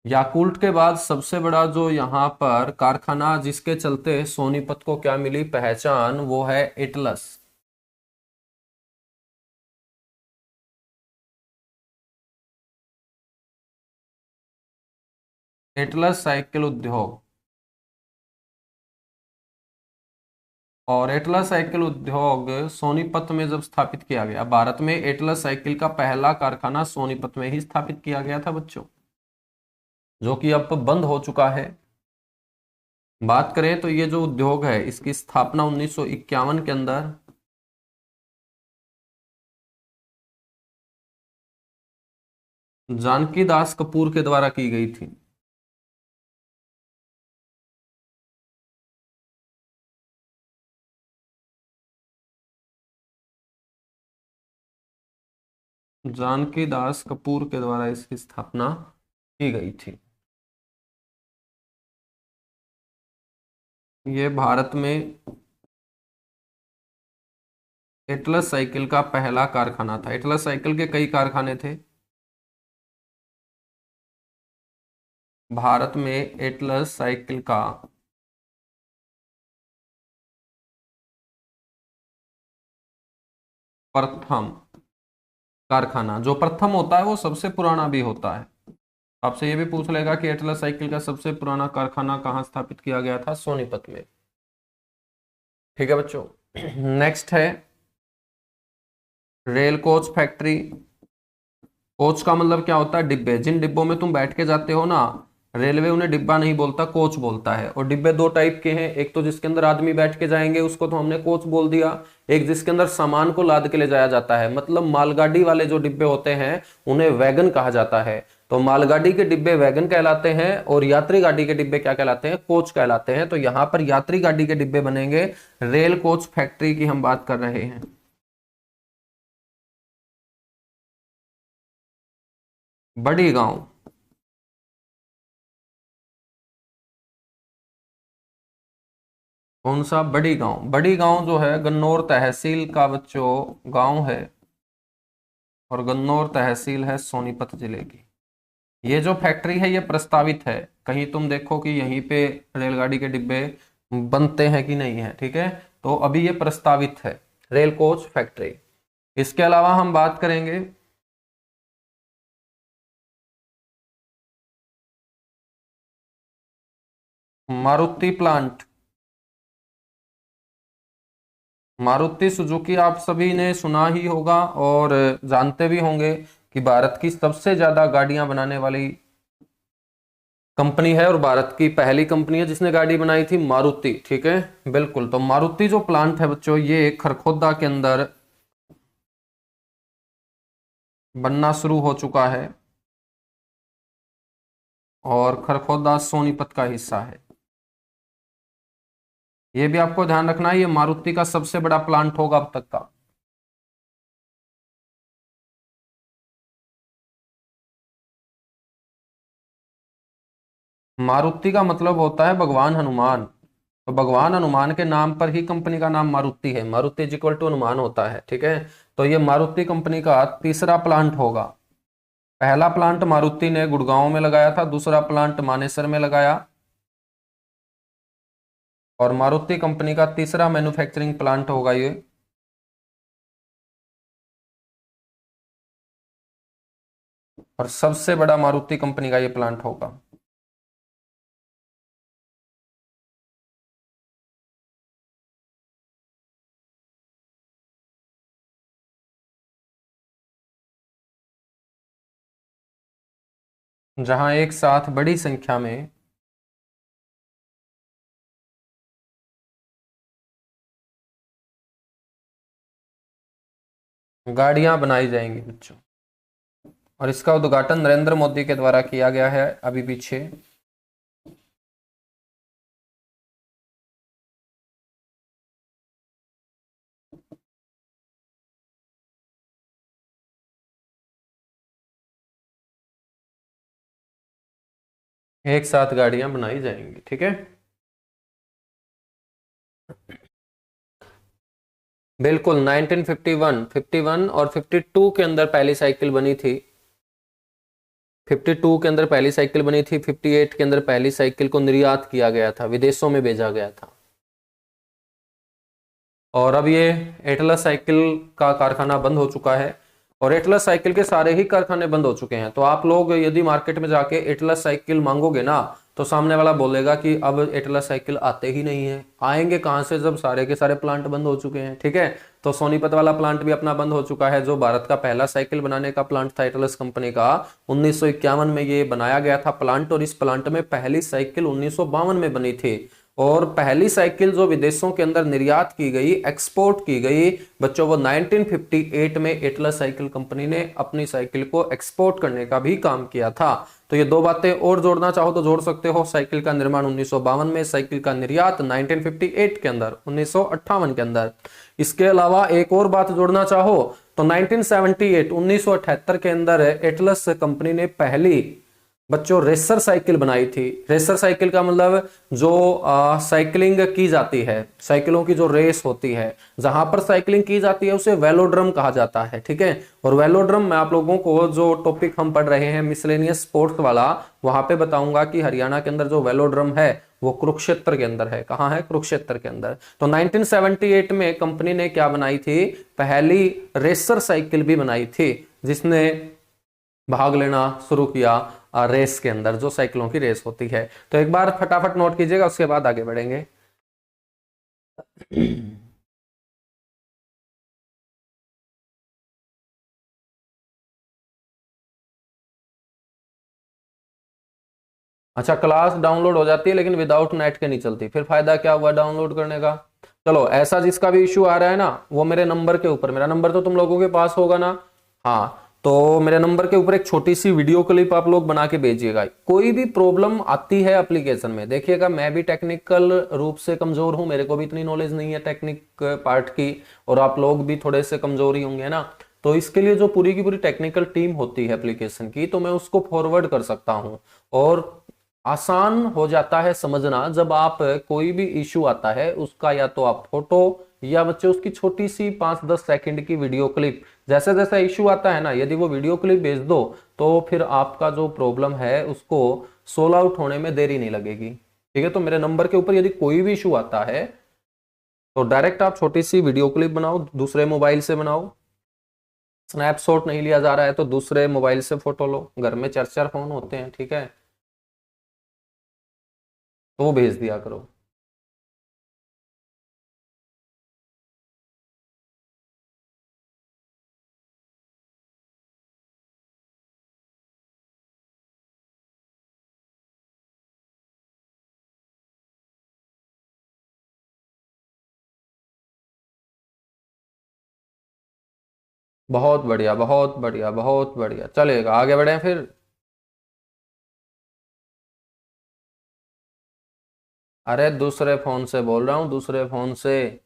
याकुल्ट के बाद सबसे बड़ा जो यहाँ पर कारखाना जिसके चलते सोनीपत को क्या मिली पहचान, वो है एटलस। एटलस साइकिल उद्योग। और एटलस साइकिल उद्योग सोनीपत में जब स्थापित किया गया, भारत में एटलस साइकिल का पहला कारखाना सोनीपत में ही स्थापित किया गया था बच्चों, जो कि अब बंद हो चुका है। बात करें तो ये जो उद्योग है इसकी स्थापना 1951 के अंदर जानकी दास कपूर के द्वारा की गई थी। जानकी दास कपूर के द्वारा इसकी स्थापना की गई थी। ये भारत में एटलस साइकिल का पहला कारखाना था। एटलस साइकिल के कई कारखाने थे भारत में। एटलस साइकिल का प्रथम कारखाना, जो प्रथम होता है वो सबसे पुराना भी होता है। आपसे ये भी पूछ लेगा कि एटलस साइकिल का सबसे पुराना कारखाना कहाँ स्थापित किया गया था? सोनीपत में, ठीक है बच्चों। नेक्स्ट है रेल कोच फैक्ट्री। कोच का मतलब क्या होता है? डिब्बे। जिन डिब्बों में तुम बैठ के जाते हो ना, रेलवे उन्हें डिब्बा नहीं बोलता, कोच बोलता है। और डिब्बे दो टाइप के हैं, एक तो जिसके अंदर आदमी बैठ के जाएंगे उसको तो हमने कोच बोल दिया, एक जिसके अंदर सामान को लाद के ले जाया जाता है, मतलब मालगाड़ी वाले जो डिब्बे होते हैं उन्हें वैगन कहा जाता है। तो मालगाड़ी के डिब्बे वैगन कहलाते हैं और यात्री गाड़ी के डिब्बे क्या कहलाते हैं? कोच कहलाते हैं। तो यहां पर यात्री गाड़ी के डिब्बे बनेंगे। रेल कोच फैक्ट्री की हम बात कर रहे हैं। बड़ी गांव। कौन सा? बड़ी गांव। बड़ी गांव जो है गन्नौर तहसील का बच्चों गांव है, और गन्नौर तहसील है सोनीपत जिले की। ये जो फैक्ट्री है ये प्रस्तावित है, कहीं तुम देखो कि यहीं पे रेलगाड़ी के डिब्बे बनते हैं कि नहीं है, ठीक है। तो अभी ये प्रस्तावित है रेल कोच फैक्ट्री। इसके अलावा हम बात करेंगे मारुति प्लांट। मारुति सुजुकी आप सभी ने सुना ही होगा और जानते भी होंगे कि भारत की सबसे ज्यादा गाड़ियां बनाने वाली कंपनी है और भारत की पहली कंपनी है जिसने गाड़ी बनाई थी मारुति। ठीक है, बिल्कुल। तो मारुति जो प्लांट है बच्चों, ये खरखोदा के अंदर बनना शुरू हो चुका है और खरखोदा सोनीपत का हिस्सा है। ये भी आपको ध्यान रखना है, ये मारुति का सबसे बड़ा प्लांट होगा अब तक का। मारुति का मतलब होता है भगवान हनुमान। तो भगवान हनुमान के नाम पर ही कंपनी का नाम मारुति है। Maruti is equal to Hanuman होता है। ठीक है, तो ये मारुति कंपनी का तीसरा प्लांट होगा। पहला प्लांट मारुति ने गुड़गांव में लगाया था, दूसरा प्लांट मानेसर में लगाया और मारुति कंपनी का तीसरा मैन्युफैक्चरिंग प्लांट होगा ये। और सबसे बड़ा मारुति कंपनी का ये प्लांट होगा। जहां एक साथ बड़ी संख्या में गाड़ियां बनाई जाएंगी बच्चों। और इसका उद्घाटन नरेंद्र मोदी के द्वारा किया गया है अभी पीछे। एक साथ गाड़ियां बनाई जाएंगी। ठीक है, बिल्कुल। 1951, 51 और 52 के अंदर पहली साइकिल बनी थी। 52 के अंदर पहली साइकिल बनी थी। 58 के अंदर पहली साइकिल को निर्यात किया गया था, विदेशों में भेजा गया था। और अब ये एटलस साइकिल का कारखाना बंद हो चुका है और एटलस साइकिल के सारे ही कारखाने बंद हो चुके हैं। तो आप लोग यदि मार्केट में जाके एटलस साइकिल मांगोगे ना, तो सामने वाला बोलेगा कि अब एटलस साइकिल आते ही नहीं है। आएंगे कहां से जब सारे के सारे प्लांट बंद हो चुके हैं। ठीक है, तो सोनीपत वाला प्लांट भी अपना बंद हो चुका है, जो भारत का पहला साइकिल बनाने का प्लांट था एटलस कंपनी का। 1951 में ये बनाया गया था प्लांट और इस प्लांट में पहली साइकिल 1952 में बनी थी। और पहली साइकिल जो विदेशों के अंदर निर्यात की गई, एक्सपोर्ट की गई बच्चों, वो 1958 में एटलस साइकिल कंपनी ने अपनी साइकिल को एक्सपोर्ट करने का भी काम किया था। तो ये दो बातें और जोड़ना चाहो तो जोड़ सकते हो। साइकिल का निर्माण 1952 में, साइकिल का निर्यात 1958 के अंदर, 1958 के अंदर। इसके अलावा एक और बात जोड़ना चाहो तो 1978, 1978 के अंदर एटलस कंपनी ने पहली बच्चों रेसर साइकिल बनाई थी। रेसर साइकिल का मतलब जो साइकिलिंग की जाती है, साइकिलों की जो रेस होती है, जहां पर साइकिलिंग की जाती है उसे वेलोड्रम कहा जाता है। ठीक है, और वेलोड्रम मैं आप लोगों को जो टॉपिक हम पढ़ रहे हैं मिसलेनियस स्पोर्ट्स वाला, वहां पे बताऊंगा कि हरियाणा के अंदर जो वेलोड्रम है वो कुरुक्षेत्र के अंदर है। कहाँ है? कुरुक्षेत्र के अंदर। तो 1978 में कंपनी ने क्या बनाई थी? पहली रेसर साइकिल भी बनाई थी, जिसने भाग लेना शुरू किया रेस के अंदर, जो साइकिलों की रेस होती है। तो एक बार फटाफट नोट कीजिएगा, उसके बाद आगे बढ़ेंगे। अच्छा, क्लास डाउनलोड हो जाती है लेकिन विदाउट नेट के नहीं चलती, फिर फायदा क्या हुआ डाउनलोड करने का? चलो, ऐसा जिसका भी इश्यू आ रहा है ना, वो मेरे नंबर के ऊपर, मेरा नंबर तो तुम लोगों के पास होगा ना? हाँ, तो मेरे नंबर के ऊपर एक छोटी सी वीडियो क्लिप आप लोग बना के भेजिएगा। कोई भी प्रॉब्लम आती है एप्लीकेशन में, देखिएगा मैं भी टेक्निकल रूप से कमजोर हूं, मेरे को भी इतनी नॉलेज नहीं है टेक्निक पार्ट की, और आप लोग भी थोड़े से कमजोर ही होंगे ना। तो इसके लिए जो पूरी की पूरी टेक्निकल टीम होती है एप्लीकेशन की, तो मैं उसको फॉरवर्ड कर सकता हूं। और आसान हो जाता है समझना। जब आप कोई भी इश्यू आता है उसका, या तो आप फोटो या बच्चे उसकी छोटी सी 5-10 सेकंड की वीडियो क्लिप, जैसे जैसा इश्यू आता है ना, यदि वो वीडियो क्लिप भेज दो तो फिर आपका जो प्रॉब्लम है उसको सोल्व आउट होने में देरी नहीं लगेगी। ठीक है, तो मेरे नंबर के ऊपर यदि कोई भी इश्यू आता है तो डायरेक्ट आप छोटी सी वीडियो क्लिप बनाओ, दूसरे मोबाइल से बनाओ। स्नैपशॉट नहीं लिया जा रहा है तो दूसरे मोबाइल से फोटो लो, घर में 4-4 फोन होते हैं। ठीक है, तो वो भेज दिया करो। बहुत बढ़िया, बहुत बढ़िया, बहुत बढ़िया, चलेगा, आगे बढ़े फिर। अरे दूसरे फोन से बोल रहा हूँ, दूसरे फोन से।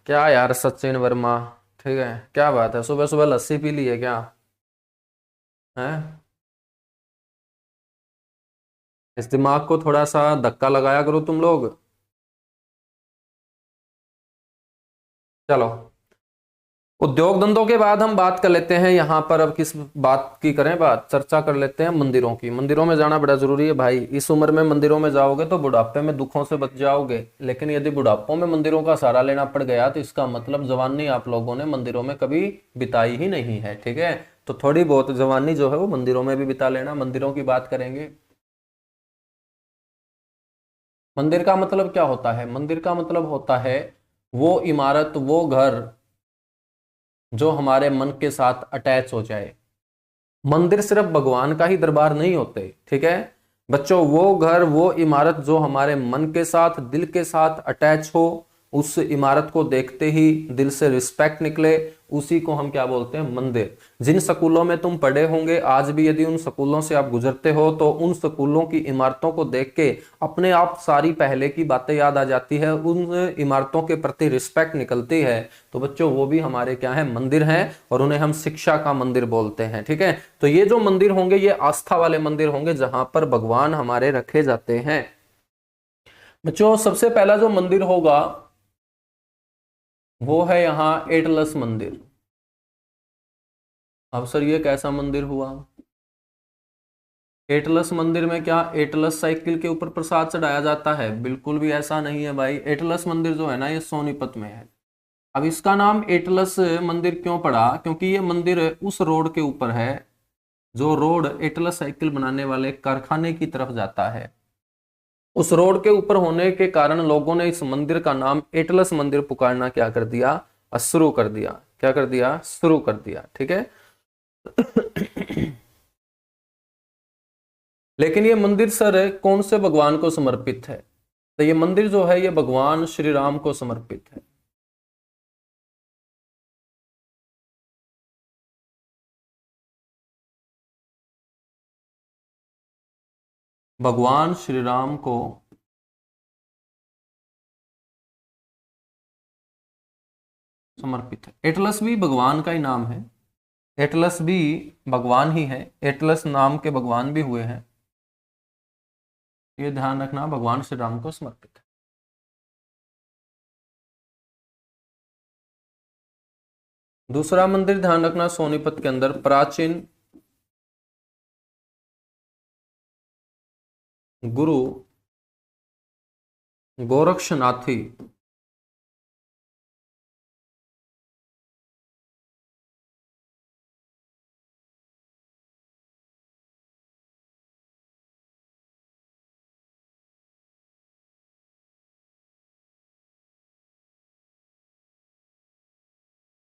क्या यार सचिन वर्मा, ठीक है, क्या बात है, सुबह सुबह लस्सी पी ली है क्या? है? इस दिमाग को थोड़ा सा धक्का लगाया करो तुम लोग। चलो, उद्योग धंधों के बाद हम बात कर लेते हैं यहाँ पर। अब किस बात की करें, बात चर्चा कर लेते हैं मंदिरों की। मंदिरों में जाना बड़ा जरूरी है भाई। इस उम्र में मंदिरों में जाओगे तो बुढ़ापे में दुखों से बच जाओगे, लेकिन यदि बुढ़ापों में मंदिरों का सहारा लेना पड़ गया तो इसका मतलब जवानी आप लोगों ने मंदिरों में कभी बिताई ही नहीं है, ठीक है? तो थोड़ी बहुत जवानी जो है वो मंदिरों में भी बिता लेना। मंदिरों की बात करेंगे। मंदिर का मतलब क्या होता है? मंदिर का मतलब होता है वो इमारत, वो घर जो हमारे मन के साथ अटैच हो जाए। मंदिर सिर्फ भगवान का ही दरबार नहीं होते, ठीक है बच्चों। वो घर, वो इमारत जो हमारे मन के साथ, दिल के साथ अटैच हो, उस इमारत को देखते ही दिल से रिस्पेक्ट निकले, उसी को हम क्या बोलते हैं? मंदिर। जिन स्कूलों में तुम पढ़े होंगे, आज भी यदि उन स्कूलों से आप गुजरते हो तो उन स्कूलों की इमारतों को देख के अपने आप सारी पहले की बातें याद आ जाती है, उन इमारतों के प्रति रिस्पेक्ट निकलती है। तो बच्चों वो भी हमारे क्या है? मंदिर हैं, और उन्हें हम शिक्षा का मंदिर बोलते हैं, ठीक है? तो ये जो मंदिर होंगे ये आस्था वाले मंदिर होंगे जहां पर भगवान हमारे रखे जाते हैं। बच्चों सबसे पहला जो मंदिर होगा वो है यहाँ एटलस मंदिर। अब सर ये कैसा मंदिर हुआ? एटलस मंदिर में क्या एटलस साइकिल के ऊपर प्रसाद चढ़ाया जाता है? बिल्कुल भी ऐसा नहीं है भाई। एटलस मंदिर जो है ना ये सोनीपत में है। अब इसका नाम एटलस मंदिर क्यों पड़ा? क्योंकि ये मंदिर उस रोड के ऊपर है जो रोड एटलस साइकिल बनाने वाले कारखाने की तरफ जाता है। उस रोड के ऊपर होने के कारण लोगों ने इस मंदिर का नाम एटलस मंदिर पुकारना क्या कर दिया? शुरू कर दिया। क्या कर दिया? शुरू कर दिया, ठीक है। लेकिन ये मंदिर सर कौन से भगवान को समर्पित है? तो ये मंदिर जो है ये भगवान श्री राम को समर्पित है। भगवान श्री राम को समर्पित है। एटलस भी भगवान का ही नाम है। एटलस भी भगवान ही है। एटलस नाम के भगवान भी हुए हैं। ये ध्यान रखना, भगवान श्री राम को समर्पित है। दूसरा मंदिर ध्यान रखना, सोनीपत के अंदर प्राचीन गुरु गोरक्षनाथी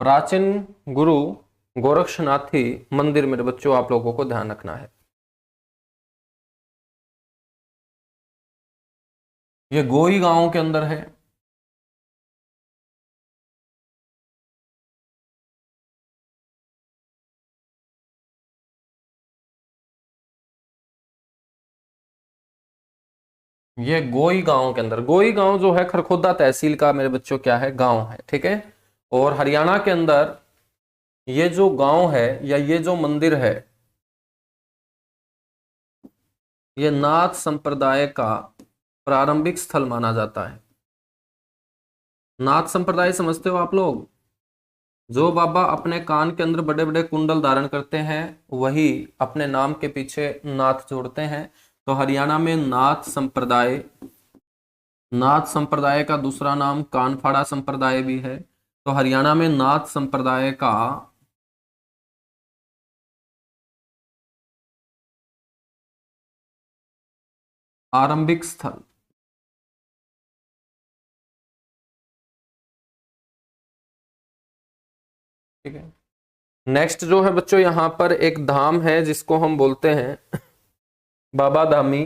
प्राचीन गुरु गोरक्षनाथी मंदिर मेरे बच्चों आप लोगों को ध्यान रखना है। ये गोई गांव के अंदर है। ये गोई गांव के अंदर, गोई गांव जो है खरखोदा तहसील का मेरे बच्चों क्या है? गांव है, ठीक है। और हरियाणा के अंदर ये जो गांव है या ये जो मंदिर है ये नाथ संप्रदाय का प्रारंभिक स्थल माना जाता है। नाथ संप्रदाय समझते हो आप लोग? जो बाबा अपने कान के अंदर बड़े बड़े कुंडल धारण करते हैं वही अपने नाम के पीछे नाथ जोड़ते हैं। तो हरियाणा में नाथ संप्रदाय का दूसरा नाम कानफाड़ा संप्रदाय भी है। तो हरियाणा में नाथ संप्रदाय का आरंभिक स्थल, ठीक है। नेक्स्ट जो है बच्चों यहाँ पर एक धाम है जिसको हम बोलते हैं बाबा धामी।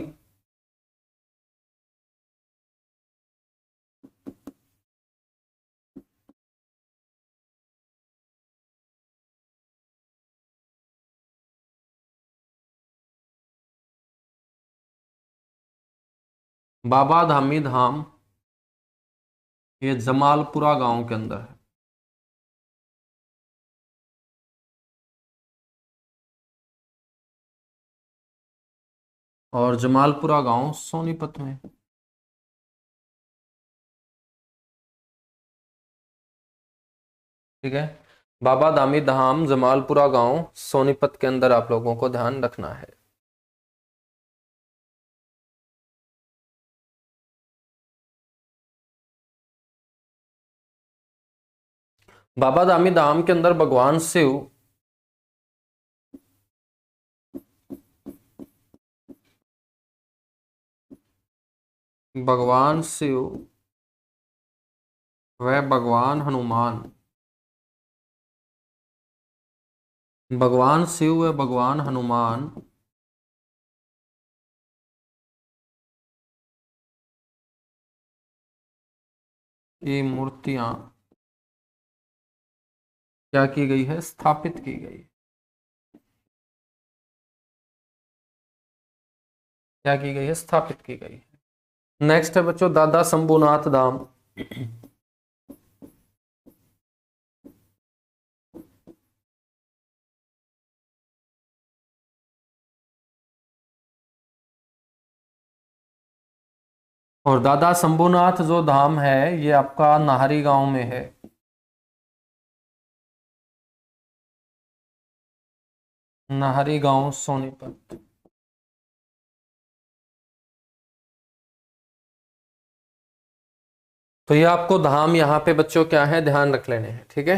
बाबा धामी धाम ये जमालपुरा गांव के अंदर है। और जमालपुरा गांव सोनीपत में। ठीक है, बाबा दामी धाम जमालपुरा गांव सोनीपत के अंदर आप लोगों को ध्यान रखना है। बाबा दामी धाम के अंदर भगवान शिव व भगवान हनुमान, भगवान शिव व भगवान हनुमान ये मूर्तियां क्या की गई है, स्थापित की गई। क्या की गई है, स्थापित की गई है। नेक्स्ट है बच्चों दादा शंभुनाथ धाम। और दादा शंभुनाथ जो धाम है ये आपका नाहरी गांव में है। नाहरी गांव सोनीपत। तो ये आपको धाम यहाँ पे बच्चों क्या है ध्यान रख लेने हैं। ठीक है।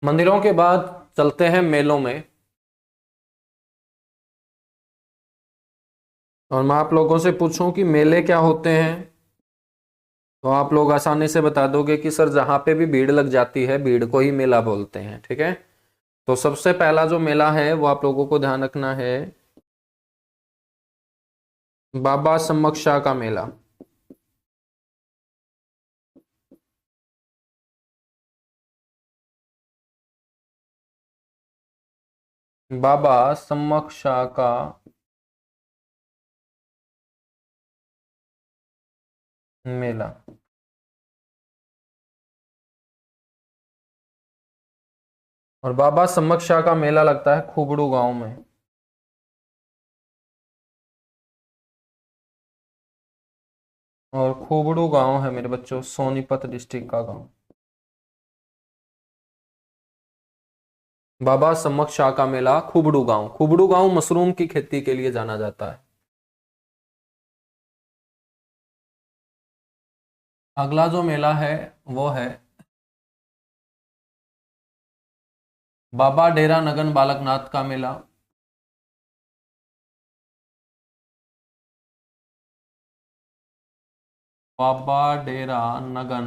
मंदिरों के बाद चलते हैं मेलों में। और मैं आप लोगों से पूछूं कि मेले क्या होते हैं, तो आप लोग आसानी से बता दोगे कि सर जहां पे भी भीड़ लग जाती है भीड़ को ही मेला बोलते हैं। ठीक है। तो सबसे पहला जो मेला है वो आप लोगों को ध्यान रखना है, बाबा सम्मक का मेला। बाबा सम्मक का मेला। और बाबा सम्मक का मेला लगता है खुबड़ू गांव में। और खुबड़ू गांव है मेरे बच्चों सोनीपत डिस्ट्रिक्ट का गांव। बाबा सम्मक का मेला खुबड़ू गांव। खुबड़ू गांव मशरूम की खेती के लिए जाना जाता है। अगला जो मेला है वो है बाबा डेरा नगन बालकनाथ का मेला। बाबा डेरा नगन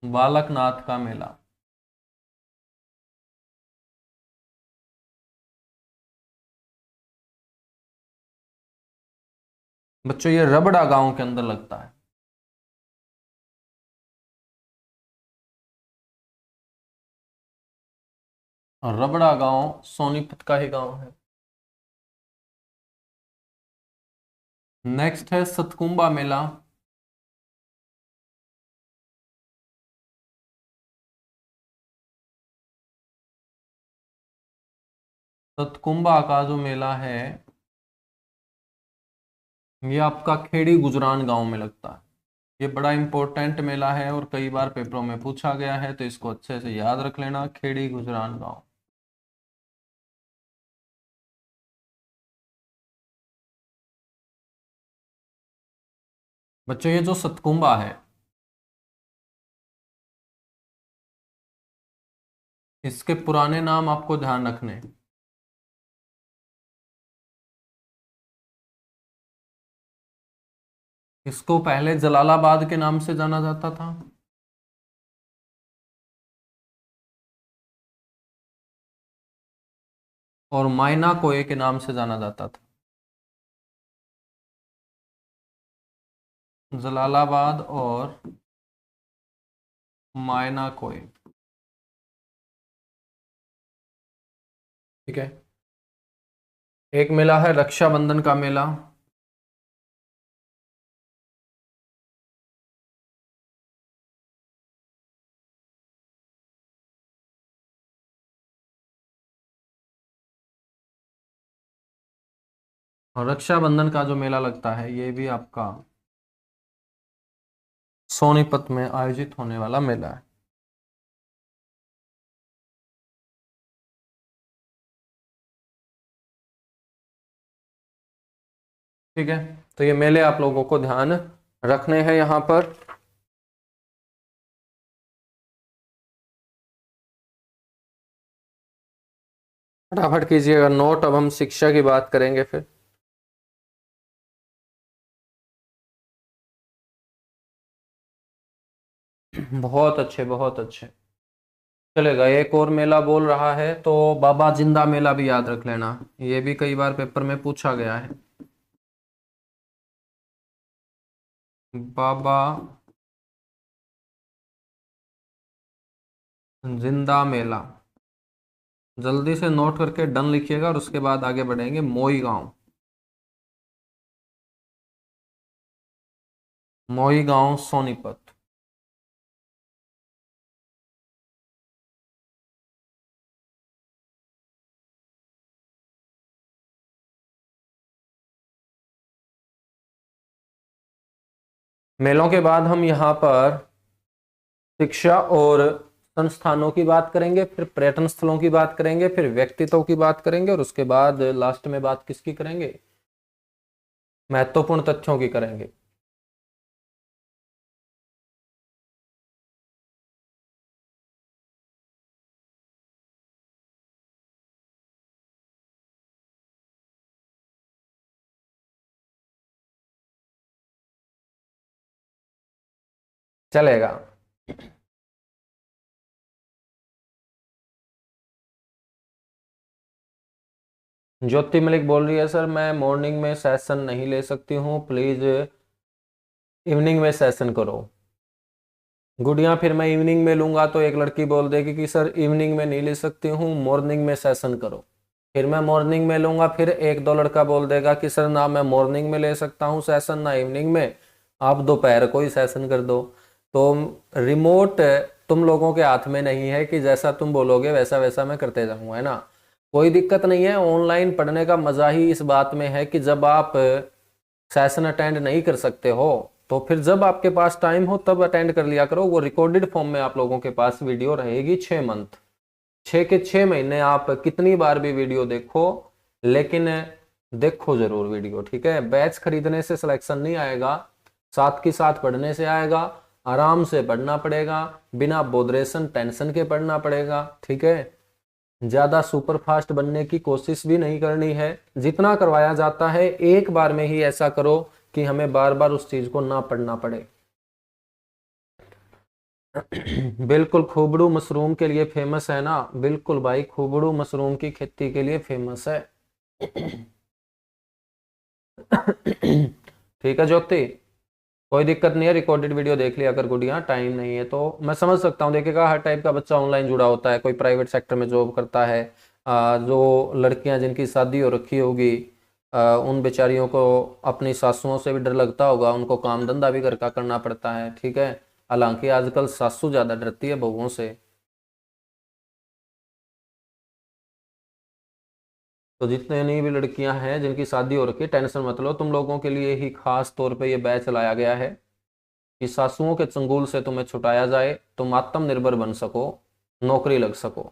बालकनाथ का मेला। बच्चों ये रबड़ा गांव के अंदर लगता है। और रबड़ा गांव सोनीपत का ही गांव है। नेक्स्ट है सतकुंबा मेला। सतकुंबा का जो मेला है ये आपका खेड़ी गुजरान गांव में लगता है। ये बड़ा इंपॉर्टेंट मेला है और कई बार पेपरों में पूछा गया है, तो इसको अच्छे से याद रख लेना, खेड़ी गुजरान गांव। बच्चों ये जो सतकुंबा है इसके पुराने नाम आपको ध्यान रखने हैं। इसको पहले जलालाबाद के नाम से जाना जाता था। और मायना कोए के नाम से जाना जाता था। जलालाबाद और मायनाकोई। ठीक है। एक मेला है रक्षाबंधन का मेला। और रक्षाबंधन का जो मेला लगता है ये भी आपका सोनीपत में आयोजित होने वाला मेला है। ठीक है। तो ये मेले आप लोगों को ध्यान रखने हैं यहाँ पर। फटाफट कीजिएगा नोट। अब हम शिक्षा की बात करेंगे फिर। बहुत अच्छे, बहुत अच्छे। चलेगा। एक और मेला बोल रहा है तो बाबा जिंदा मेला भी याद रख लेना। ये भी कई बार पेपर में पूछा गया है। बाबा जिंदा मेला। जल्दी से नोट करके डन लिखिएगा और उसके बाद आगे बढ़ेंगे। मोई गांव। मोई गांव सोनीपत। मेलों के बाद हम यहाँ पर शिक्षा और संस्थानों की बात करेंगे, फिर पर्यटन स्थलों की बात करेंगे, फिर व्यक्तित्व की बात करेंगे और उसके बाद लास्ट में बात किसकी करेंगे? महत्वपूर्ण तथ्यों की करेंगे। चलेगा। ज्योति मलिक बोल रही है सर मैं मॉर्निंग में सेशन नहीं ले सकती हूँ, प्लीज इवनिंग में सेशन करो। गुड़िया फिर मैं इवनिंग में लूंगा तो एक लड़की बोल देगी कि सर इवनिंग में नहीं ले सकती हूँ, मॉर्निंग में सेशन करो। फिर मैं मॉर्निंग में लूंगा, फिर एक दो लड़का बोल देगा कि सर ना मैं मॉर्निंग में ले सकता हूँ सेशन ना इवनिंग में, आप दोपहर को ही सेशन कर दो। तो रिमोट तुम लोगों के हाथ में नहीं है कि जैसा तुम बोलोगे वैसा वैसा मैं करते जाऊंगा, है ना। कोई दिक्कत नहीं है। ऑनलाइन पढ़ने का मजा ही इस बात में है कि जब आप सेशन अटेंड नहीं कर सकते हो तो फिर जब आपके पास टाइम हो तब अटेंड कर लिया करो। वो रिकॉर्डेड फॉर्म में आप लोगों के पास वीडियो रहेगी 6 मंथ। 6 के 6 महीने आप कितनी बार भी वीडियो देखो, लेकिन देखो जरूर वीडियो। ठीक है। बैच खरीदने से सिलेक्शन नहीं आएगा, साथ के साथ पढ़ने से आएगा। आराम से पढ़ना पड़ेगा, बिना बोदरेशन टेंशन के पढ़ना पड़ेगा। ठीक है। ज्यादा सुपर फास्ट बनने की कोशिश भी नहीं करनी है। जितना करवाया जाता है एक बार में ही ऐसा करो कि हमें बार बार उस चीज को ना पढ़ना पड़े। बिल्कुल। खूबड़ू मशरूम के लिए फेमस है ना। बिल्कुल भाई, खूबड़ू मशरूम की खेती के लिए फेमस है। ठीक है ज्योति, कोई दिक्कत नहीं है। रिकॉर्डेड वीडियो देख लिया अगर गुड़िया, टाइम नहीं है तो मैं समझ सकता हूँ। देखिएगा हर टाइप का बच्चा ऑनलाइन जुड़ा होता है। कोई प्राइवेट सेक्टर में जॉब करता है, जो लड़कियां जिनकी शादी हो रखी होगी, उन बेचारियों को अपनी सासुओं से भी डर लगता होगा, उनको काम धंधा भी घर का करना पड़ता है। ठीक है। हालांकि आजकल सासू ज्यादा डरती है बहुओं से। तो जितने भी लड़कियां हैं जिनकी शादी हो रखी है, टेंशन मत लो, तुम लोगों के लिए ही खास तौर पे ये बैच चलाया गया है कि सासुओं के चंगुल से तुम्हें छुटाया जाए, तुम आत्मनिर्भर बन सको, नौकरी लग सको।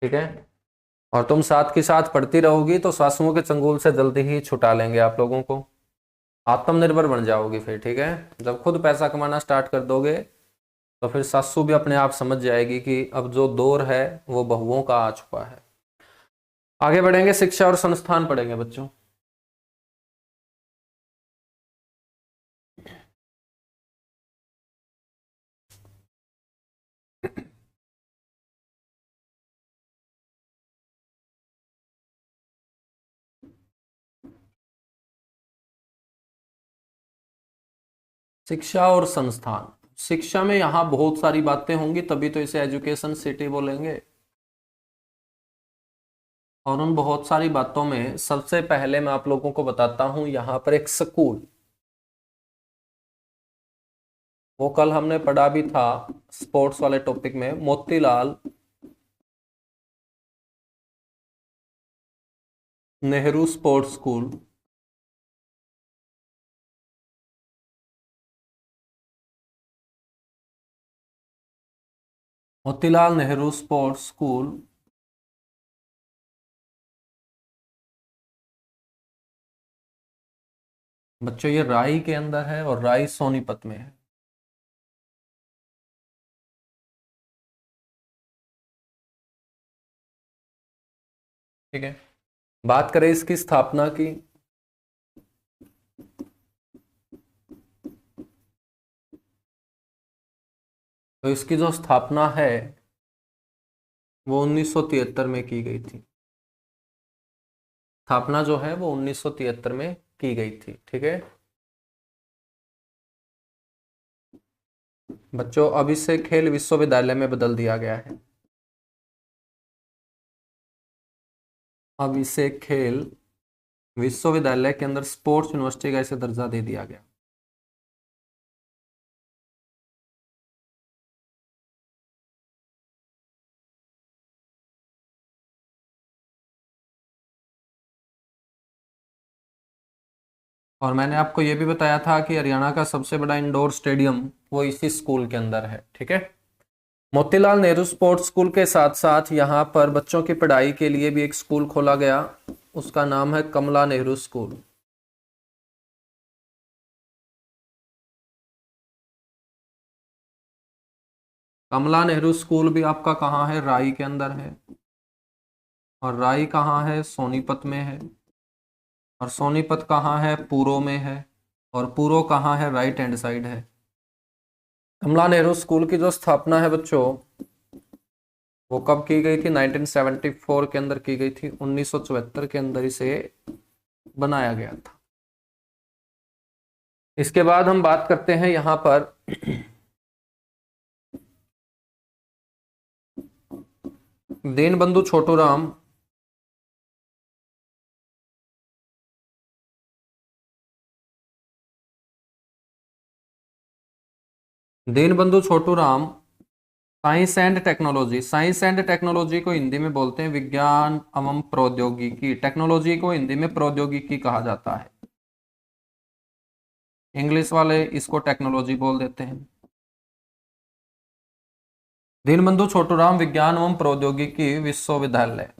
ठीक है। और तुम साथ के साथ पढ़ती रहोगी तो सासुओं के चंगुल से जल्दी ही छुटा लेंगे आप लोगों को। आत्मनिर्भर बन जाओगी फिर। ठीक है। जब खुद पैसा कमाना स्टार्ट कर दोगे तो फिर सासू भी अपने आप समझ जाएगी कि अब जो दौर है वो बहुओं का आ चुका है। आगे बढ़ेंगे। शिक्षा और संस्थान पढ़ेंगे बच्चों। शिक्षा और संस्थान। शिक्षा में यहाँ बहुत सारी बातें होंगी, तभी तो इसे एजुकेशन सिटी बोलेंगे। और उन बहुत सारी बातों में सबसे पहले मैं आप लोगों को बताता हूं, यहाँ पर एक स्कूल, वो कल हमने पढ़ा भी था स्पोर्ट्स वाले टॉपिक में, Motilal Nehru sports school. Motilal Nehru sports school बच्चों ये राई के अंदर है और राई सोनीपत में है। ठीक है, बात करें इसकी स्थापना की, तो इसकी जो स्थापना है वो 1973 में की गई थी। स्थापना जो है वो 1973 में की गई थी। ठीक है बच्चों, अब इसे खेल विश्वविद्यालय में बदल दिया गया है। अब इसे खेल विश्वविद्यालय के अंदर स्पोर्ट्स यूनिवर्सिटी का इसे दर्जा दे दिया गया। और मैंने आपको यह भी बताया था कि हरियाणा का सबसे बड़ा इंडोर स्टेडियम वो इसी स्कूल के अंदर है। ठीक है, मोतीलाल नेहरू स्पोर्ट्स स्कूल के साथ साथ यहाँ पर बच्चों की पढ़ाई के लिए भी एक स्कूल खोला गया, उसका नाम है कमला नेहरू स्कूल। कमला नेहरू स्कूल भी आपका कहाँ है? राई के अंदर है। और राई कहाँ है? सोनीपत में है। और सोनीपत कहाँ है? पूरो में है। और पूरो कहाँ है? राइट हैंड साइड है। कमला नेहरू स्कूल की जो स्थापना है बच्चों वो कब की गई थी? 1974 के अंदर की गई थी। 1974 के अंदर इसे बनाया गया था। इसके बाद हम बात करते हैं यहां पर Deenbandhu Chhotu Ram Deenbandhu Chhotu Ram science and technology. Science and technology को हिंदी में बोलते हैं विज्ञान एवं प्रौद्योगिकी। टेक्नोलॉजी को हिंदी में प्रौद्योगिकी कहा जाता है। इंग्लिश वाले इसको टेक्नोलॉजी बोल देते हैं। दीनबंधु छोटूराम विज्ञान एवं प्रौद्योगिकी विश्वविद्यालय।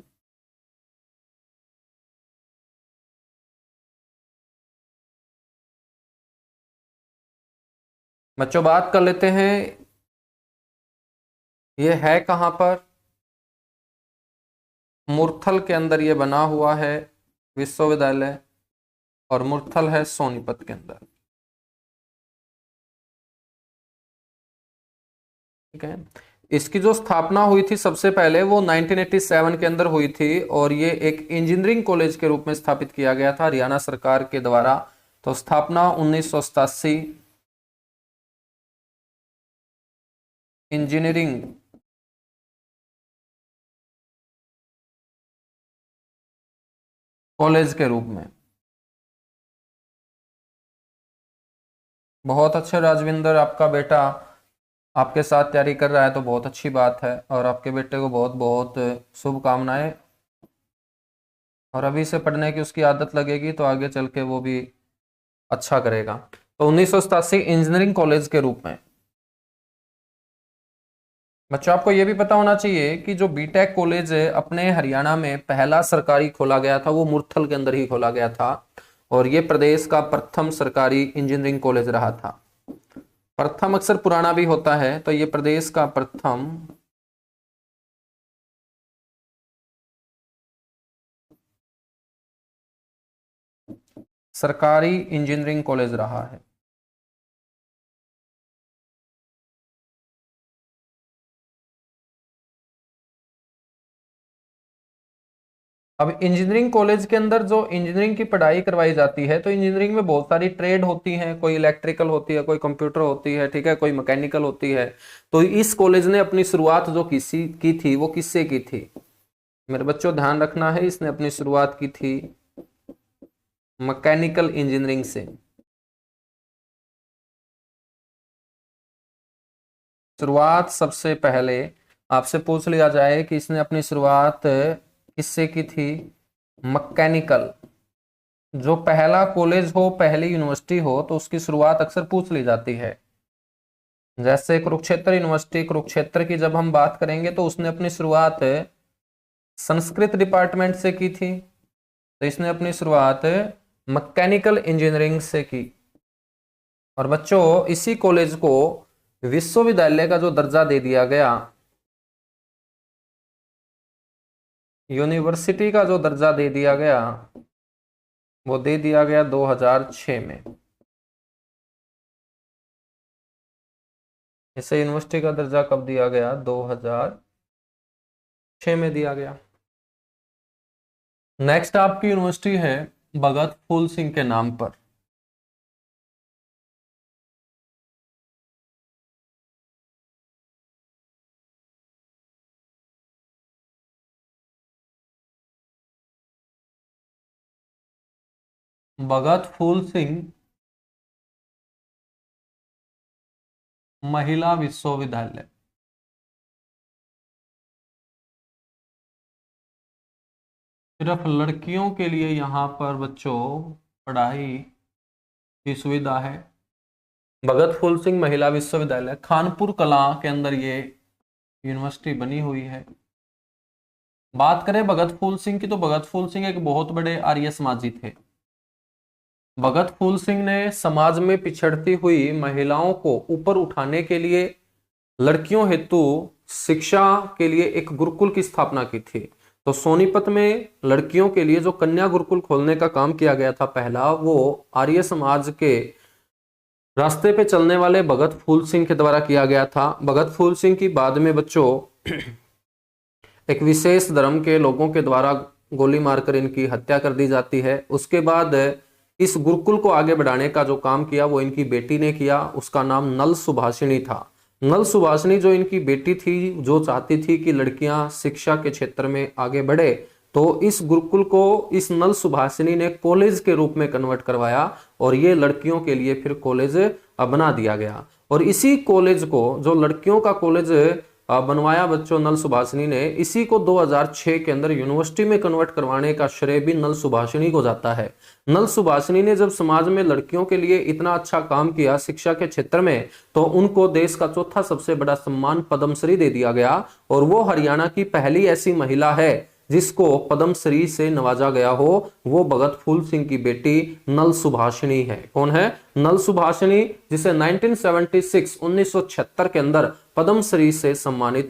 बच्चों बात कर लेते हैं ये है कहां पर? मुरथल के अंदर ये बना हुआ है विश्वविद्यालय, और मुरथल है सोनीपत के अंदर। ठीक है, इसकी जो स्थापना हुई थी सबसे पहले वो 1987 के अंदर हुई थी, और ये एक इंजीनियरिंग कॉलेज के रूप में स्थापित किया गया था हरियाणा सरकार के द्वारा। तो स्थापना 1987 इंजीनियरिंग कॉलेज के रूप में। बहुत अच्छे राजविंदर, आपका बेटा आपके साथ तैयारी कर रहा है तो बहुत अच्छी बात है, और आपके बेटे को बहुत बहुत शुभकामनाएं। और अभी से पढ़ने की उसकी आदत लगेगी तो आगे चल के वो भी अच्छा करेगा। तो 1987 इंजीनियरिंग कॉलेज के रूप में। बच्चों आपको यह भी पता होना चाहिए कि जो बीटेक कॉलेज है अपने हरियाणा में पहला सरकारी खोला गया था वो मुरथल के अंदर ही खोला गया था, और ये प्रदेश का प्रथम सरकारी इंजीनियरिंग कॉलेज रहा था। प्रथम अक्सर पुराना भी होता है, तो ये प्रदेश का प्रथम सरकारी इंजीनियरिंग कॉलेज रहा है। अब इंजीनियरिंग कॉलेज के अंदर जो इंजीनियरिंग की पढ़ाई करवाई जाती है, तो इंजीनियरिंग में बहुत सारी ट्रेड होती हैं, कोई इलेक्ट्रिकल होती है, कोई कंप्यूटर होती है, ठीक है, कोई मैकेनिकल होती है। तो इस कॉलेज ने अपनी शुरुआत जो किसी की थी वो किससे की थी? मेरे बच्चों ध्यान रखना है, इसने अपनी शुरुआत की थी मैकेनिकल इंजीनियरिंग से। शुरुआत सबसे पहले आपसे पूछ लिया जाए कि इसने अपनी शुरुआत किससे की थी? मैकेनिकल। जो पहला कॉलेज हो, पहली यूनिवर्सिटी हो, तो उसकी शुरुआत अक्सर पूछ ली जाती है। जैसे कुरुक्षेत्र यूनिवर्सिटी, कुरुक्षेत्र की जब हम बात करेंगे तो उसने अपनी शुरुआत संस्कृत डिपार्टमेंट से की थी, तो इसने अपनी शुरुआत मैकेनिकल इंजीनियरिंग से की। और बच्चों इसी कॉलेज को विश्वविद्यालय का जो दर्जा दे दिया गया, यूनिवर्सिटी का जो दर्जा दे दिया गया, वो दे दिया गया 2006 में। इसे यूनिवर्सिटी का दर्जा कब दिया गया? 2006 में दिया गया। नेक्स्ट आपकी यूनिवर्सिटी है भगत फूल सिंह के नाम पर। भगत फूल सिंह महिला विश्वविद्यालय। सिर्फ लड़कियों के लिए यहाँ पर बच्चों पढ़ाई की सुविधा है। भगत फूल सिंह महिला विश्वविद्यालय खानपुर कला के अंदर ये यूनिवर्सिटी बनी हुई है। बात करें भगत फूल सिंह की, तो भगत फूल सिंह एक बहुत बड़े आर्य समाजी थे। भगत फूल सिंह ने समाज में पिछड़ती हुई महिलाओं को ऊपर उठाने के लिए लड़कियों हेतु शिक्षा के लिए एक गुरुकुल की स्थापना की थी। तो सोनीपत में लड़कियों के लिए जो कन्या गुरुकुल खोलने का काम किया गया था पहला, वो आर्य समाज के रास्ते पे चलने वाले भगत फूल सिंह के द्वारा किया गया था। भगत फूल सिंह की बाद में बच्चों एक विशेष धर्म के लोगों के द्वारा गोली मारकर इनकी हत्या कर दी जाती है। उसके बाद इस गुरुकुल को आगे बढ़ाने का जो काम किया वो इनकी बेटी ने किया, उसका नाम नल सुभाषिनी था। नल सुभाषिनी जो इनकी बेटी थी, जो चाहती थी कि लड़कियां शिक्षा के क्षेत्र में आगे बढ़े, तो इस गुरुकुल को इस नल सुभाषिनी ने कॉलेज के रूप में कन्वर्ट करवाया और ये लड़कियों के लिए फिर कॉलेज बना दिया गया। और इसी कॉलेज को, जो लड़कियों का कॉलेज बनवाया बच्चों नल सुभाषिनी ने, इसी को 2006 के अंदर यूनिवर्सिटी में कन्वर्ट करवाने का श्रेय भी नल सुभाषिनी को जाता है। नल सुभाषिनी ने जब समाज में लड़कियों के लिए इतना अच्छा काम किया शिक्षा के क्षेत्र में, तो उनको देश का चौथा सबसे बड़ा सम्मान पद्मश्री दे दिया गया। और वो हरियाणा की पहली ऐसी महिला है जिसको पद्मश्री से नवाजा गया हो, वो भगत फूल सिंह की बेटी नल सुभाषिनी है। कौन है? नल सुभाषिनी, जिसे 1976 के अंदर पद्मश्री से सम्मानित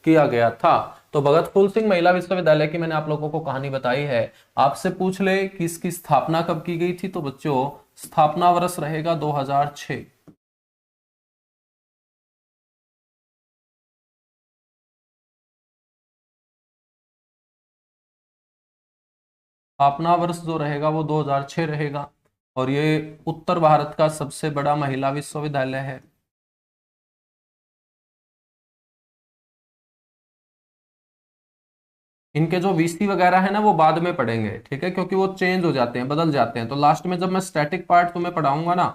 किया गया था। तो भगत फूल सिंह महिला विश्वविद्यालय की मैंने आप लोगों को कहानी बताई है। आपसे पूछ ले कि इसकी स्थापना कब की गई थी, तो बच्चों स्थापना वर्ष रहेगा 2006। स्थापना वर्ष जो रहेगा वो 2006 रहेगा। और ये उत्तर भारत का सबसे बड़ा महिला विश्वविद्यालय है। इनके जो वीसी वगैरह है ना, वो बाद में पढ़ेंगे, ठीक है, क्योंकि वो चेंज हो जाते हैं, बदल जाते हैं। तो लास्ट में जब मैं स्टैटिक पार्ट तुम्हें पढ़ाऊंगा ना,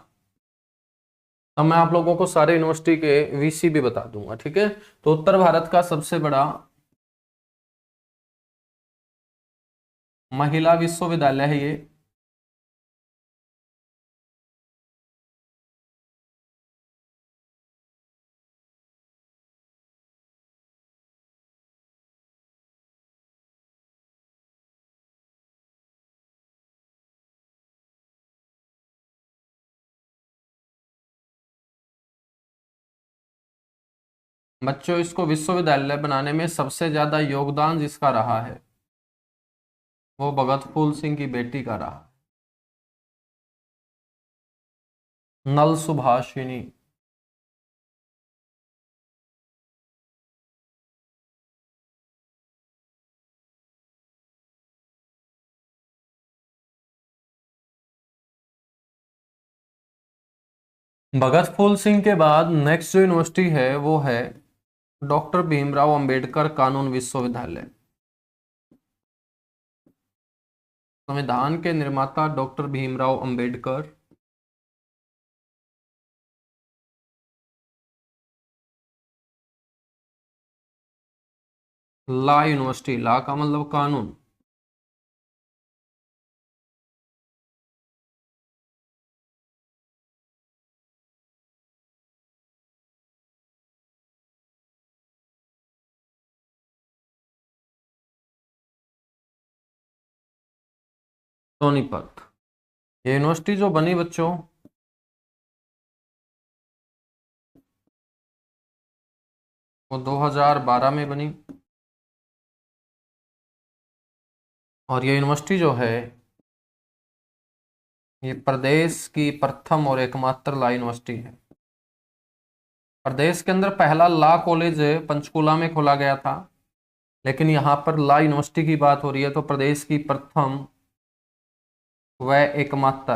तब मैं आप लोगों को सारे यूनिवर्सिटी के वीसी भी बता दूंगा, ठीक है। तो उत्तर भारत का सबसे बड़ा महिला विश्वविद्यालय है ये। बच्चों इसको विश्वविद्यालय बनाने में सबसे ज्यादा योगदान जिसका रहा है, वो भगत फूल सिंह की बेटी का रहा, नल सुभाषिनी। भगत फूल सिंह के बाद नेक्स्ट जो यूनिवर्सिटी है वो है डॉक्टर भीमराव अंबेडकर कानून विश्वविद्यालय। संविधान के निर्माता डॉक्टर भीमराव अंबेडकर। ला यूनिवर्सिटी, ला का मतलब कानून। सोनीपत। ये यूनिवर्सिटी जो बनी बच्चों, वो 2012 में बनी। और ये यूनिवर्सिटी जो है ये प्रदेश की प्रथम और एकमात्र ला यूनिवर्सिटी है। प्रदेश के अंदर पहला ला कॉलेज पंचकुला में खोला गया था, लेकिन यहाँ पर ला यूनिवर्सिटी की बात हो रही है तो प्रदेश की प्रथम व एकमात्र।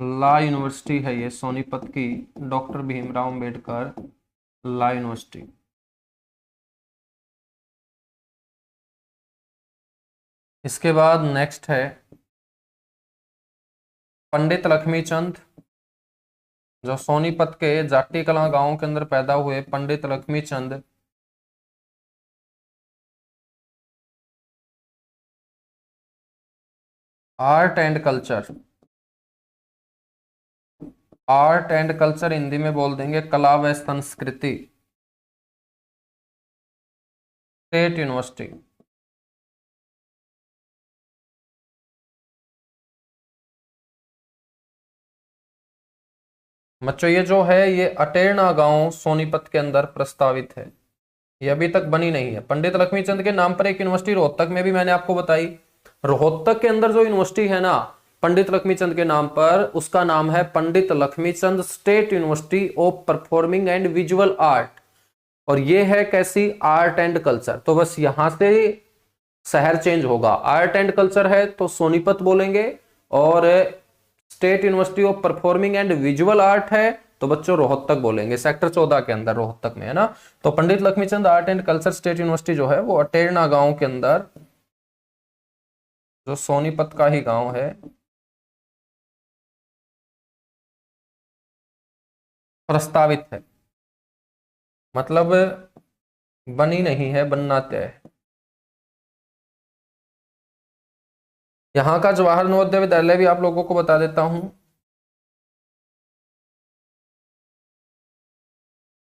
ला यूनिवर्सिटी है ये सोनीपत की, डॉक्टर भीमराव अंबेडकर ला यूनिवर्सिटी। इसके बाद नेक्स्ट है पंडित लक्ष्मीचंद, जो सोनीपत के जाटी कलां गांव के अंदर पैदा हुए Pandit Lakshmichand. Art and culture, art and culture Hindi में बोल देंगे कला व संस्कृति, स्टेट यूनिवर्सिटी। बच्चों ये जो है ये अटेरना गांव सोनीपत के अंदर प्रस्तावित है, ये अभी तक बनी नहीं है। पंडित लक्ष्मीचंद के नाम पर एक यूनिवर्सिटी रोहतक में भी मैंने आपको बताई। रोहतक के अंदर जो यूनिवर्सिटी है ना पंडित लक्ष्मीचंद के नाम पर, उसका नाम है Pandit Lakshmichand State University of Performing and Visual Art. और ये है कैसी, आर्ट एंड कल्चर। तो बस यहां से शहर चेंज होगा, आर्ट एंड कल्चर है तो सोनीपत बोलेंगे, और state University of Performing and Visual art है तो बच्चों रोहतक बोलेंगे, सेक्टर 14 के अंदर रोहतक में है ना। तो Pandit Lakshmichand art and Culture State University जो है वो अटेरना गांव के अंदर, जो सोनीपत का ही गांव है, प्रस्तावित है। मतलब बनी नहीं है, बनना तय है। यहां का जवाहर नवोदय विद्यालय भी आप लोगों को बता देता हूं।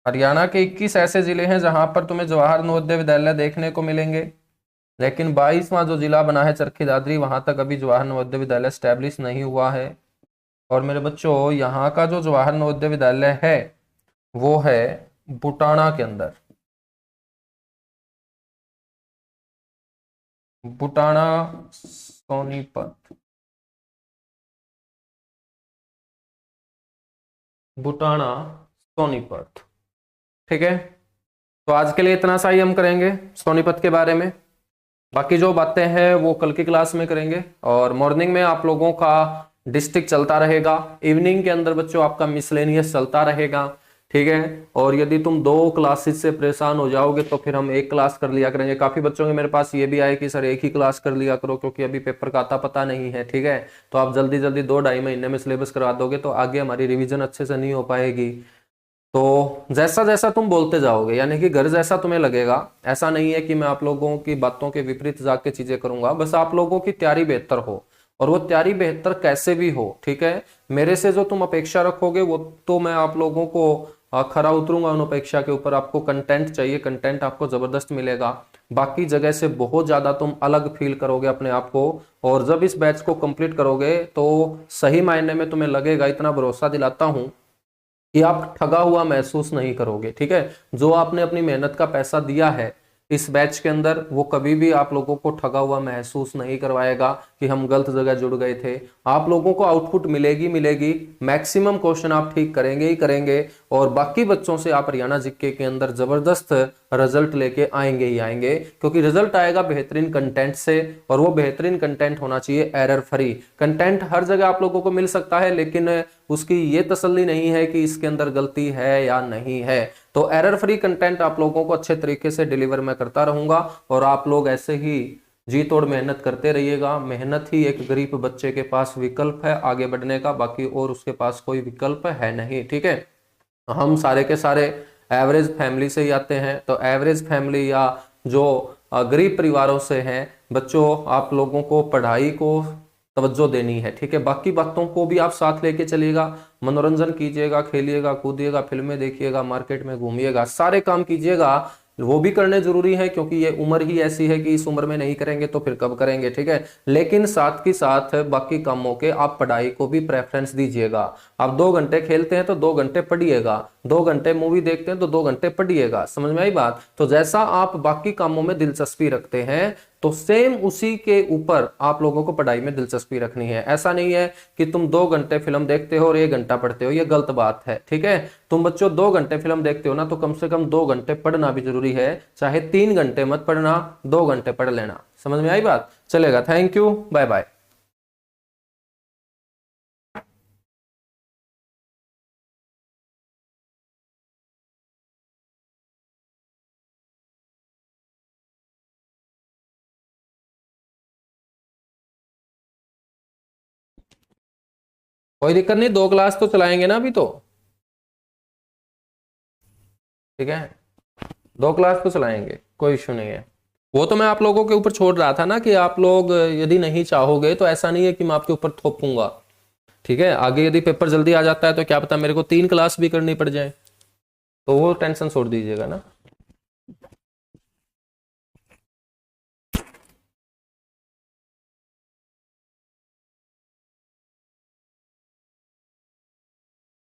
हरियाणा के 21 ऐसे जिले हैं जहां पर तुम्हें जवाहर नवोदय विद्यालय देखने को मिलेंगे, लेकिन 22वां जो जिला बना है चरखी दादरी, वहां तक अभी जवाहर नवोदय विद्यालय स्टैब्लिश नहीं हुआ है। और मेरे बच्चों यहाँ का जो जवाहर नवोदय विद्यालय है वो है बुटाना के अंदर, बुटाना सोनीपत, बुटाना सोनीपत। ठीक है, तो आज के लिए इतना सा ही हम करेंगे सोनीपत के बारे में। बाकी जो बातें हैं वो कल की क्लास में करेंगे। और मॉर्निंग में आप लोगों का डिस्ट्रिक्ट चलता रहेगा, इवनिंग के अंदर बच्चों आपका मिसलेनियस चलता रहेगा। ठीक है, और यदि तुम 2 क्लासेस से परेशान हो जाओगे तो फिर हम 1 क्लास कर लिया करेंगे। काफी बच्चों के मेरे पास ये भी आए कि सर 1 ही क्लास कर लिया करो क्योंकि अभी पेपर का आता पता नहीं है। ठीक है, तो आप जल्दी जल्दी 2-2.5 महीने में सिलेबस करवा दोगे तो आगे हमारी रिविजन अच्छे से नहीं हो पाएगी। तो जैसा जैसा तुम बोलते जाओगे, यानी कि घर जैसा तुम्हें लगेगा, ऐसा नहीं है कि मैं आप लोगों की बातों के विपरीत जाके चीजें करूंगा, बस आप लोगों की तैयारी बेहतर हो। और वो तैयारी बेहतर कैसे भी हो, ठीक है, मेरे से जो तुम अपेक्षा रखोगे वो तो मैं आप लोगों को खरा उतरूंगा उन अपेक्षा के ऊपर। आपको कंटेंट चाहिए, कंटेंट आपको जबरदस्त मिलेगा। बाकी जगह से बहुत ज्यादा तुम अलग फील करोगे अपने आप को। और जब इस बैच को कंप्लीट करोगे तो सही मायने में तुम्हें लगेगा, इतना भरोसा दिलाता हूं कि आप ठगा हुआ महसूस नहीं करोगे। ठीक है, जो आपने अपनी मेहनत का पैसा दिया है इस बैच के अंदर, वो कभी भी आप लोगों को ठगा हुआ महसूस नहीं करवाएगा कि हम गलत जगह जुड़ गए थे। आप लोगों को आउटपुट मिलेगी मिलेगी, मैक्सिमम क्वेश्चन आप ठीक करेंगे ही करेंगे। और बाकी बच्चों से आप हरियाणा जीके के अंदर जबरदस्त रिजल्ट लेके आएंगे ही आएंगे, क्योंकि रिजल्ट आएगा बेहतरीन कंटेंट से, और वो बेहतरीन कंटेंट होना चाहिए एरर फ्री। कंटेंट हर जगह आप लोगों को मिल सकता है, लेकिन उसकी ये तसल्ली नहीं है कि इसके अंदर गलती है या नहीं है। तो एरर फ्री कंटेंट आप लोगों को अच्छे तरीके से डिलीवर मैं करता रहूंगा, और आप लोग ऐसे ही जी तोड़ मेहनत करते रहिएगा। मेहनत ही एक गरीब बच्चे के पास विकल्प है आगे बढ़ने का, बाकी और उसके पास कोई विकल्प है नहीं। ठीक है, हम सारे के सारे एवरेज फैमिली से ही आते हैं, तो एवरेज फैमिली या जो गरीब परिवारों से हैं बच्चों, आप लोगों को पढ़ाई को तवज्जो देनी है। ठीक है, बाकी बातों को भी आप साथ लेके चलिएगा, मनोरंजन कीजिएगा, खेलिएगा, कूदिएगा, फिल्में देखिएगा, मार्केट में घूमिएगा, सारे काम कीजिएगा, वो भी करने जरूरी है, क्योंकि ये उम्र ही ऐसी है कि इस उम्र में नहीं करेंगे तो फिर कब करेंगे। ठीक है, लेकिन साथ ही साथ बाकी कामों के आप पढ़ाई को भी प्रेफरेंस दीजिएगा। आप 2 घंटे खेलते हैं तो 2 घंटे पढ़िएगा, 2 घंटे मूवी देखते हैं तो 2 घंटे पढ़िएगा। समझ में आई बात? तो जैसा आप बाकी कामों में दिलचस्पी रखते हैं तो सेम उसी के ऊपर आप लोगों को पढ़ाई में दिलचस्पी रखनी है। ऐसा नहीं है कि तुम 2 घंटे फिल्म देखते हो और 1 घंटा पढ़ते हो, ये गलत बात है। ठीक है, तुम बच्चों 2 घंटे फिल्म देखते हो ना, तो कम से कम 2 घंटे पढ़ना भी जरूरी है, चाहे 3 घंटे मत पढ़ना, 2 घंटे पढ़ लेना। समझ में आई बात? चलेगा, थैंक यू, बाय बाय। कोई दिक्कत नहीं, 2 क्लास तो चलाएंगे ना अभी तो। ठीक है, 2 क्लास तो चलाएंगे, कोई इश्यू नहीं है। वो तो मैं आप लोगों के ऊपर छोड़ रहा था ना, कि आप लोग यदि नहीं चाहोगे तो ऐसा नहीं है कि मैं आपके ऊपर थोपूंगा। ठीक है, आगे यदि पेपर जल्दी आ जाता है तो क्या पता मेरे को 3 क्लास भी करनी पड़ जाए, तो वो टेंशन छोड़ दीजिएगा ना।